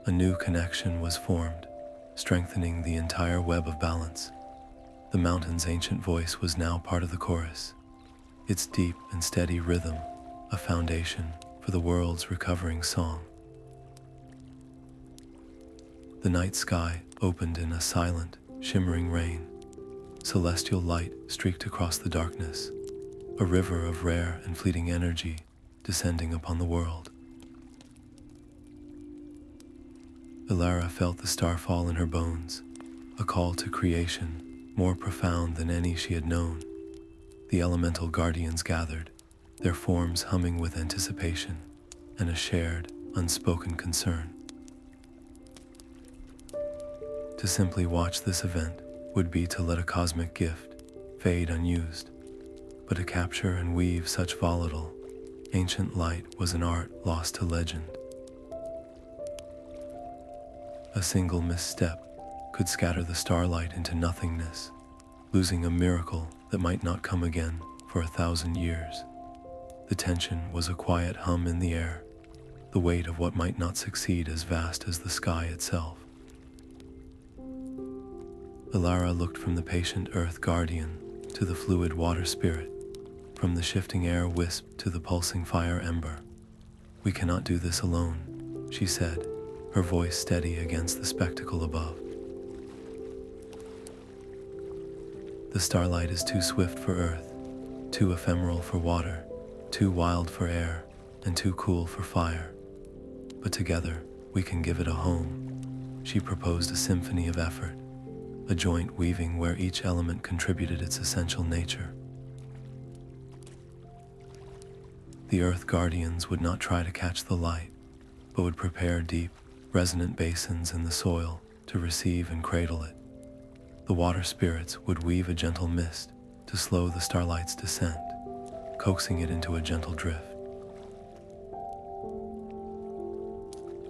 A new connection was formed, strengthening the entire web of balance. The mountain's ancient voice was now part of the chorus, its deep and steady rhythm a foundation for the world's recovering song. The night sky opened in a silent, shimmering rain. Celestial light streaked across the darkness, a river of rare and fleeting energy descending upon the world. Elara felt the starfall in her bones, a call to creation more profound than any she had known. The elemental guardians gathered, their forms humming with anticipation and a shared, unspoken concern. To simply watch this event would be to let a cosmic gift fade unused, but to capture and weave such volatile, ancient light was an art lost to legend. A single misstep could scatter the starlight into nothingness, losing a miracle that might not come again for 1,000 years. The tension was a quiet hum in the air, the weight of what might not succeed as vast as the sky itself. Alara looked from the patient earth guardian to the fluid water spirit, from the shifting air wisp to the pulsing fire ember. "We cannot do this alone," she said, her voice steady against the spectacle above. "The starlight is too swift for earth, too ephemeral for water, too wild for air, and too cool for fire. But together, we can give it a home." She proposed a symphony of effort, a joint weaving where each element contributed its essential nature. The Earth Guardians would not try to catch the light, but would prepare deep, resonant basins in the soil to receive and cradle it. The water spirits would weave a gentle mist to slow the starlight's descent, coaxing it into a gentle drift.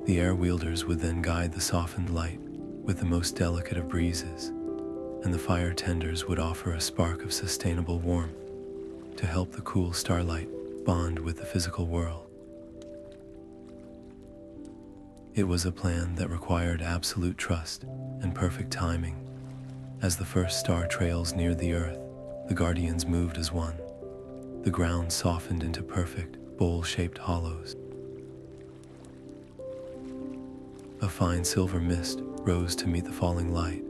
The air wielders would then guide the softened light with the most delicate of breezes, and the fire tenders would offer a spark of sustainable warmth to help the cool starlight bond with the physical world. It was a plan that required absolute trust and perfect timing. As the first star trails neared the earth, the guardians moved as one. The ground softened into perfect, bowl-shaped hollows. A fine silver mist rose to meet the falling light,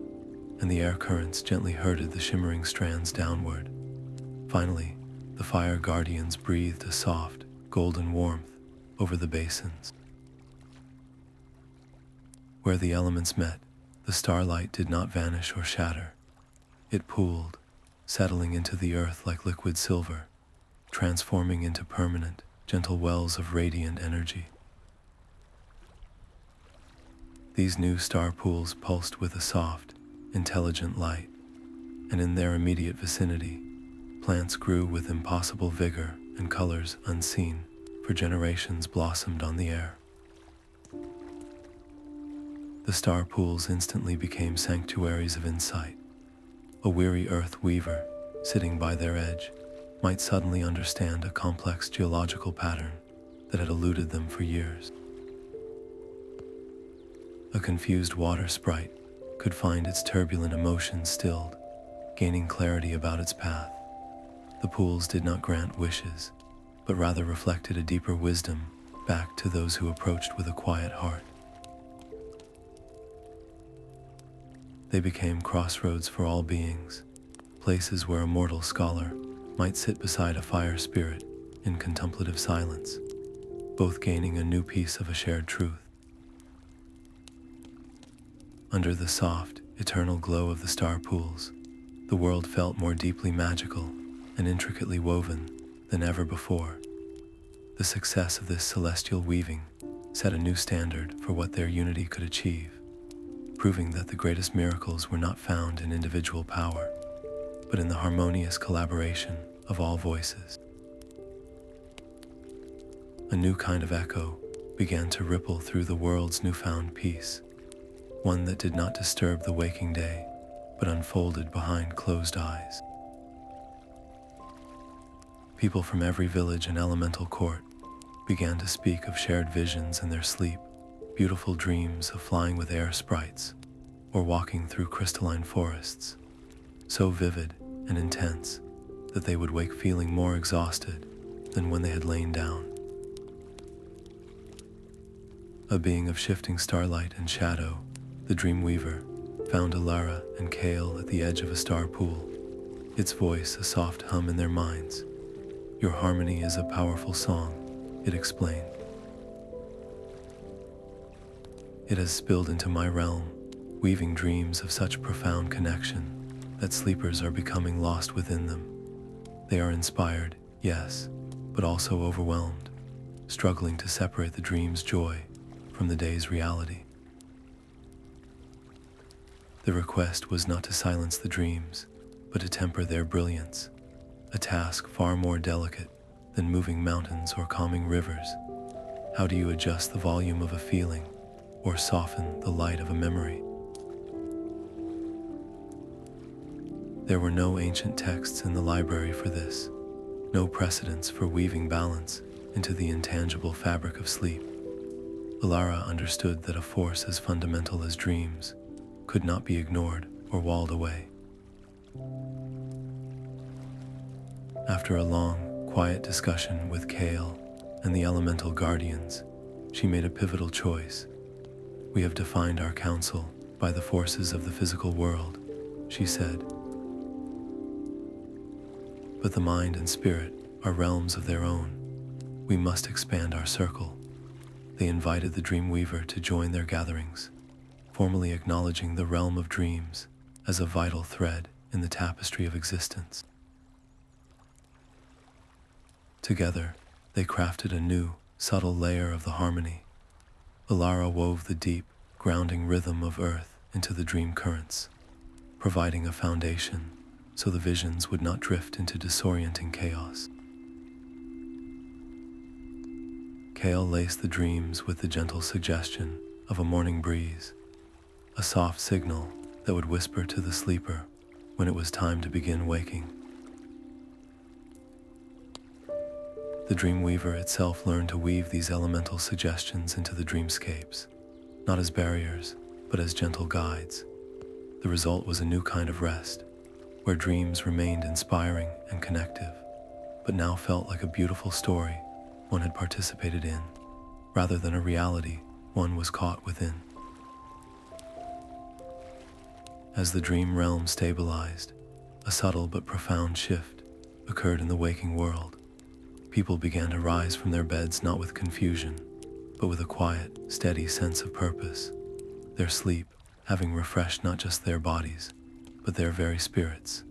and the air currents gently herded the shimmering strands downward. Finally, the fire guardians breathed a soft, golden warmth over the basins. Where the elements met, the starlight did not vanish or shatter. It pooled, settling into the earth like liquid silver, transforming into permanent, gentle wells of radiant energy. These new star pools pulsed with a soft, intelligent light, and in their immediate vicinity, plants grew with impossible vigor and colors unseen for generations blossomed on the air. The star pools instantly became sanctuaries of insight. A weary earth weaver, sitting by their edge, might suddenly understand a complex geological pattern that had eluded them for years. A confused water sprite could find its turbulent emotions stilled, gaining clarity about its path. The pools did not grant wishes, but rather reflected a deeper wisdom back to those who approached with a quiet heart. They became crossroads for all beings, places where a mortal scholar might sit beside a fire spirit in contemplative silence, both gaining a new piece of a shared truth. Under the soft, eternal glow of the star pools, the world felt more deeply magical and intricately woven than ever before. The success of this celestial weaving set a new standard for what their unity could achieve, proving that the greatest miracles were not found in individual power, but in the harmonious collaboration of all voices. A new kind of echo began to ripple through the world's newfound peace, one that did not disturb the waking day, but unfolded behind closed eyes. People from every village and elemental court began to speak of shared visions in their sleep, beautiful dreams of flying with air sprites, or walking through crystalline forests, so vivid and intense that they would wake feeling more exhausted than when they had lain down. A being of shifting starlight and shadow, the Dreamweaver found Elara and Kale at the edge of a star pool, its voice a soft hum in their minds. "Your harmony is a powerful song," it explained. "It has spilled into my realm, weaving dreams of such profound connection that sleepers are becoming lost within them. They are inspired, yes, but also overwhelmed, struggling to separate the dream's joy from the day's reality." The request was not to silence the dreams, but to temper their brilliance, a task far more delicate than moving mountains or calming rivers. How do you adjust the volume of a feeling or soften the light of a memory? There were no ancient texts in the library for this, no precedents for weaving balance into the intangible fabric of sleep. Alara understood that a force as fundamental as dreams could not be ignored or walled away. After a long, quiet discussion with Kale and the elemental guardians, she made a pivotal choice. "We have defined our council by the forces of the physical world," she said. "But the mind and spirit are realms of their own. We must expand our circle." They invited the Dreamweaver to join their gatherings, formally acknowledging the realm of dreams as a vital thread in the tapestry of existence. Together, they crafted a new, subtle layer of the harmony. Alara wove the deep, grounding rhythm of earth into the dream currents, providing a foundation so the visions would not drift into disorienting chaos. Kale laced the dreams with the gentle suggestion of a morning breeze, a soft signal that would whisper to the sleeper when it was time to begin waking. The Dreamweaver itself learned to weave these elemental suggestions into the dreamscapes, not as barriers, but as gentle guides. The result was a new kind of rest, where dreams remained inspiring and connective, but now felt like a beautiful story one had participated in, rather than a reality one was caught within. As the dream realm stabilized, a subtle but profound shift occurred in the waking world. People began to rise from their beds not with confusion, but with a quiet, steady sense of purpose, their sleep having refreshed not just their bodies, but their very spirits,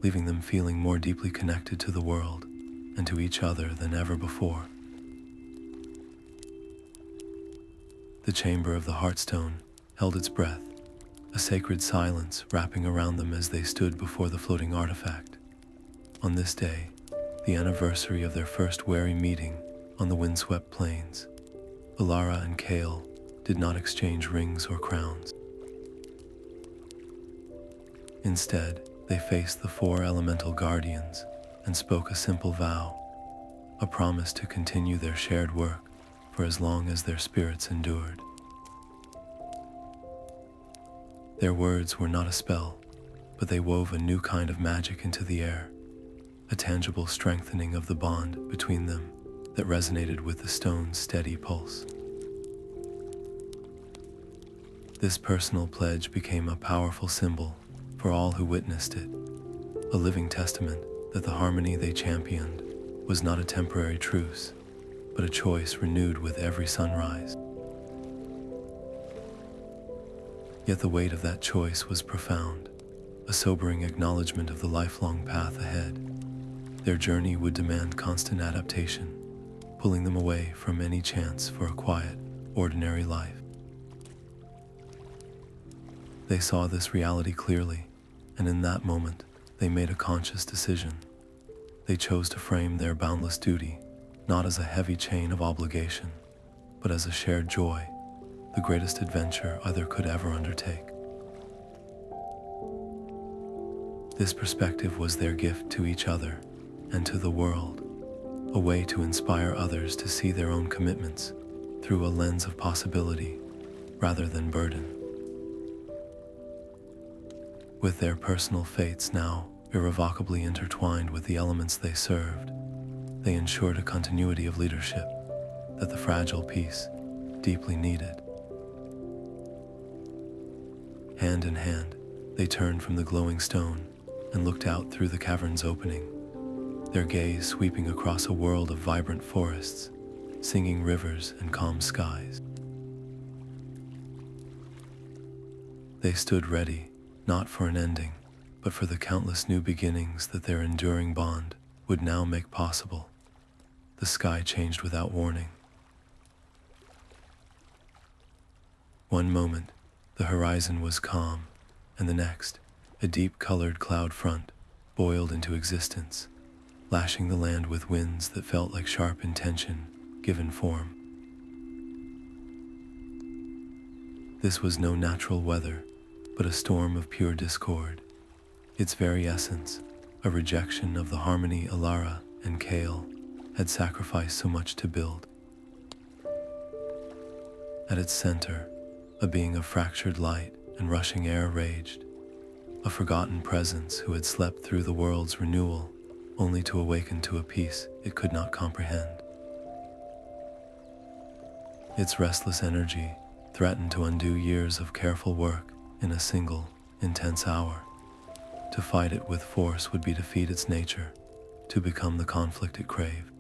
leaving them feeling more deeply connected to the world and to each other than ever before. The chamber of the Heartstone held its breath, a sacred silence wrapping around them as they stood before the floating artifact. On this day, the anniversary of their first wary meeting on the windswept plains, Alara and Kale did not exchange rings or crowns. Instead, they faced the four elemental guardians and spoke a simple vow, a promise to continue their shared work for as long as their spirits endured. Their words were not a spell, but they wove a new kind of magic into the air, a tangible strengthening of the bond between them that resonated with the stone's steady pulse. This personal pledge became a powerful symbol for all who witnessed it, a living testament that the harmony they championed was not a temporary truce, but a choice renewed with every sunrise. Yet the weight of that choice was profound, a sobering acknowledgement of the lifelong path ahead. Their journey would demand constant adaptation, pulling them away from any chance for a quiet, ordinary life. They saw this reality clearly, and in that moment, they made a conscious decision. They chose to frame their boundless duty not as a heavy chain of obligation, but as a shared joy, the greatest adventure either could ever undertake. This perspective was their gift to each other and to the world, a way to inspire others to see their own commitments through a lens of possibility rather than burden. With their personal fates now irrevocably intertwined with the elements they served, they ensured a continuity of leadership that the fragile piece deeply needed. Hand in hand, they turned from the glowing stone and looked out through the cavern's opening, their gaze sweeping across a world of vibrant forests, singing rivers and calm skies. They stood ready, not for an ending, but for the countless new beginnings that their enduring bond would now make possible. The sky changed without warning. One moment, the horizon was calm, and the next, a deep-colored cloud front boiled into existence, lashing the land with winds that felt like sharp intention given form. This was no natural weather, but a storm of pure discord, its very essence, a rejection of the harmony Elara and Kale had sacrificed so much to build. At its center, a being of fractured light and rushing air raged, a forgotten presence who had slept through the world's renewal only to awaken to a peace it could not comprehend. Its restless energy threatened to undo years of careful work in a single, intense hour. To fight it with force would be to defeat its nature, to become the conflict it craved.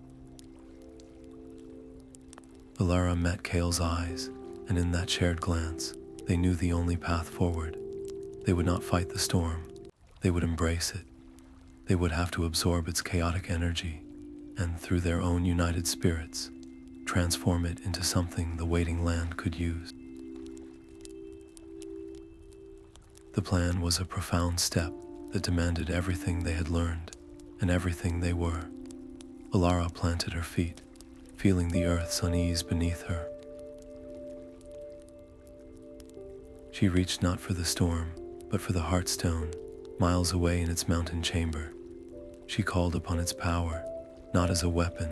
Alara met Kale's eyes, and in that shared glance, they knew the only path forward. They would not fight the storm, they would embrace it. They would have to absorb its chaotic energy, and through their own united spirits, transform it into something the waiting land could use. The plan was a profound step that demanded everything they had learned and everything they were. Alara planted her feet, feeling the earth's unease beneath her. She reached not for the storm, but for the Heartstone, miles away in its mountain chamber. She called upon its power, not as a weapon,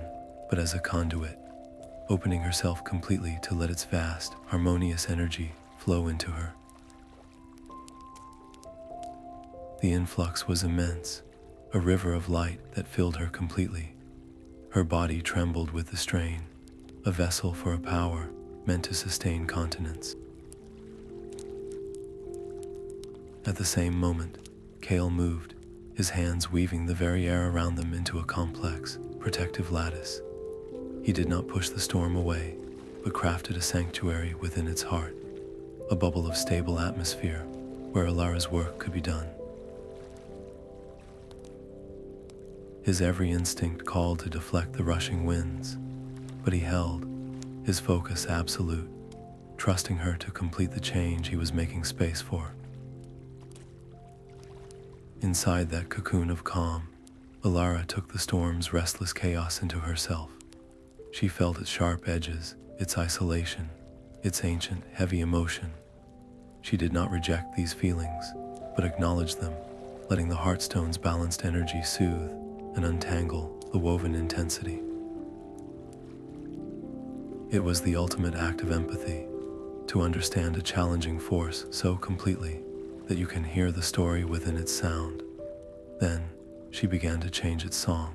but as a conduit, opening herself completely to let its vast, harmonious energy flow into her. The influx was immense, a river of light that filled her completely. Her body trembled with the strain, a vessel for a power meant to sustain continents. At the same moment, Kale moved, his hands weaving the very air around them into a complex, protective lattice. He did not push the storm away, but crafted a sanctuary within its heart, a bubble of stable atmosphere where Alara's work could be done. His every instinct called to deflect the rushing winds, but he held, his focus absolute, trusting her to complete the change he was making space for. Inside that cocoon of calm, Alara took the storm's restless chaos into herself. She felt its sharp edges, its isolation, its ancient, heavy emotion. She did not reject these feelings, but acknowledged them, letting the Heartstone's balanced energy soothe and untangle the woven intensity. It was the ultimate act of empathy, to understand a challenging force so completely that you can hear the story within its sound. Then, she began to change its song.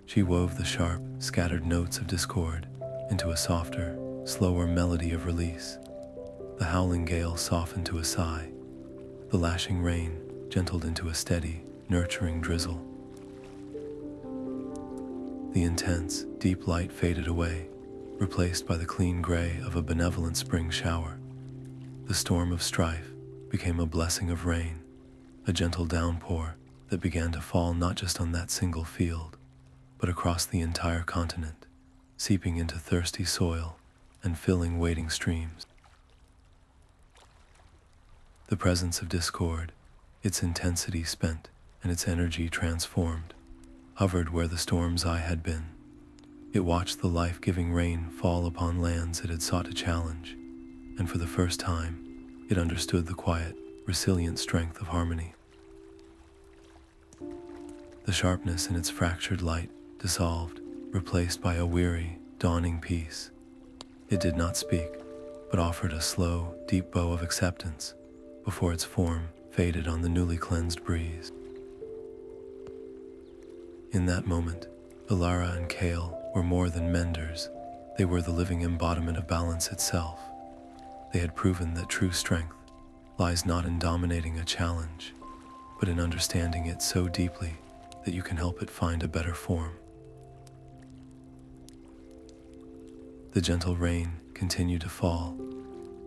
She wove the sharp, scattered notes of discord into a softer, slower melody of release. The howling gale softened to a sigh. The lashing rain gentled into a steady, nurturing drizzle. The intense, deep light faded away, replaced by the clean gray of a benevolent spring shower. The storm of strife became a blessing of rain, a gentle downpour that began to fall not just on that single field, but across the entire continent, seeping into thirsty soil and filling waiting streams. The presence of discord, its intensity spent and its energy transformed, hovered where the storm's eye had been. It watched the life-giving rain fall upon lands it had sought to challenge, and for the first time, it understood the quiet, resilient strength of harmony. The sharpness in its fractured light dissolved, replaced by a weary, dawning peace. It did not speak, but offered a slow, deep bow of acceptance before its form faded on the newly cleansed breeze. In that moment, Elara and Kale were more than menders. They were the living embodiment of balance itself. They had proven that true strength lies not in dominating a challenge, but in understanding it so deeply that you can help it find a better form. The gentle rain continued to fall,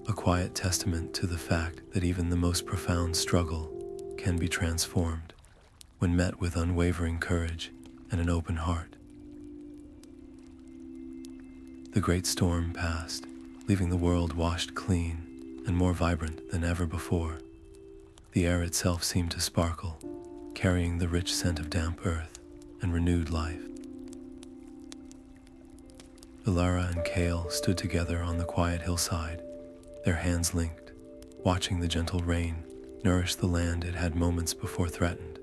a quiet testament to the fact that even the most profound struggle can be transformed when met with unwavering courage and an open heart. The great storm passed, leaving the world washed clean and more vibrant than ever before. The air itself seemed to sparkle, carrying the rich scent of damp earth and renewed life. Alara and Kale stood together on the quiet hillside, their hands linked, watching the gentle rain nourish the land it had moments before threatened.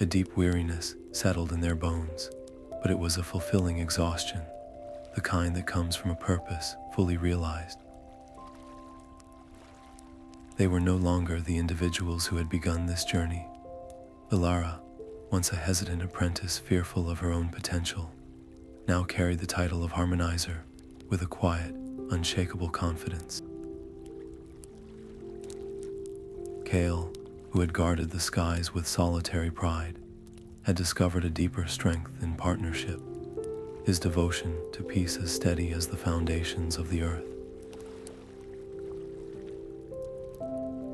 A deep weariness settled in their bones, but it was a fulfilling exhaustion, the kind that comes from a purpose fully realized. They were no longer the individuals who had begun this journey. Elara, once a hesitant apprentice fearful of her own potential, now carried the title of Harmonizer with a quiet, unshakable confidence. Kale, who had guarded the skies with solitary pride, had discovered a deeper strength in partnership, his devotion to peace as steady as the foundations of the earth.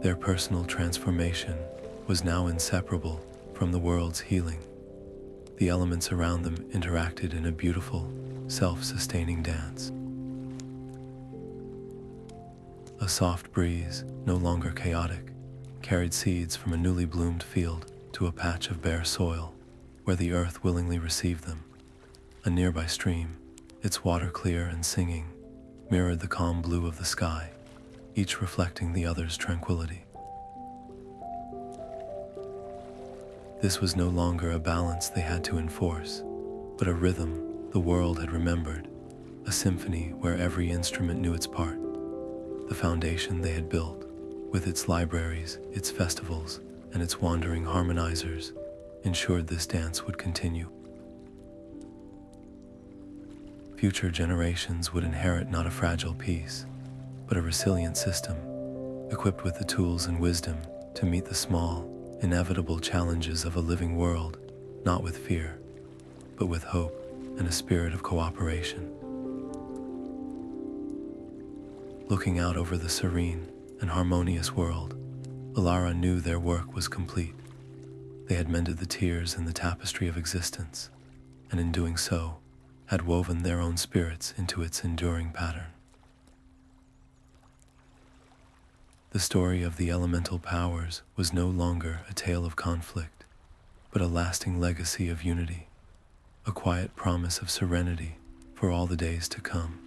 Their personal transformation was now inseparable from the world's healing. The elements around them interacted in a beautiful, self-sustaining dance. A soft breeze, no longer chaotic, carried seeds from a newly bloomed field to a patch of bare soil, where the earth willingly received them. A nearby stream, its water clear and singing, mirrored the calm blue of the sky, each reflecting the other's tranquility. This was no longer a balance they had to enforce, but a rhythm the world had remembered, a symphony where every instrument knew its part. The foundation they had built, with its libraries, its festivals, and its wandering harmonizers, ensured this dance would continue. Future generations would inherit not a fragile piece, but a resilient system, equipped with the tools and wisdom to meet the small, inevitable challenges of a living world, not with fear, but with hope and a spirit of cooperation. Looking out over the serene and harmonious world, Alara knew their work was complete. They had mended the tears in the tapestry of existence, and in doing so, had woven their own spirits into its enduring pattern. The story of the elemental powers was no longer a tale of conflict, but a lasting legacy of unity, a quiet promise of serenity for all the days to come.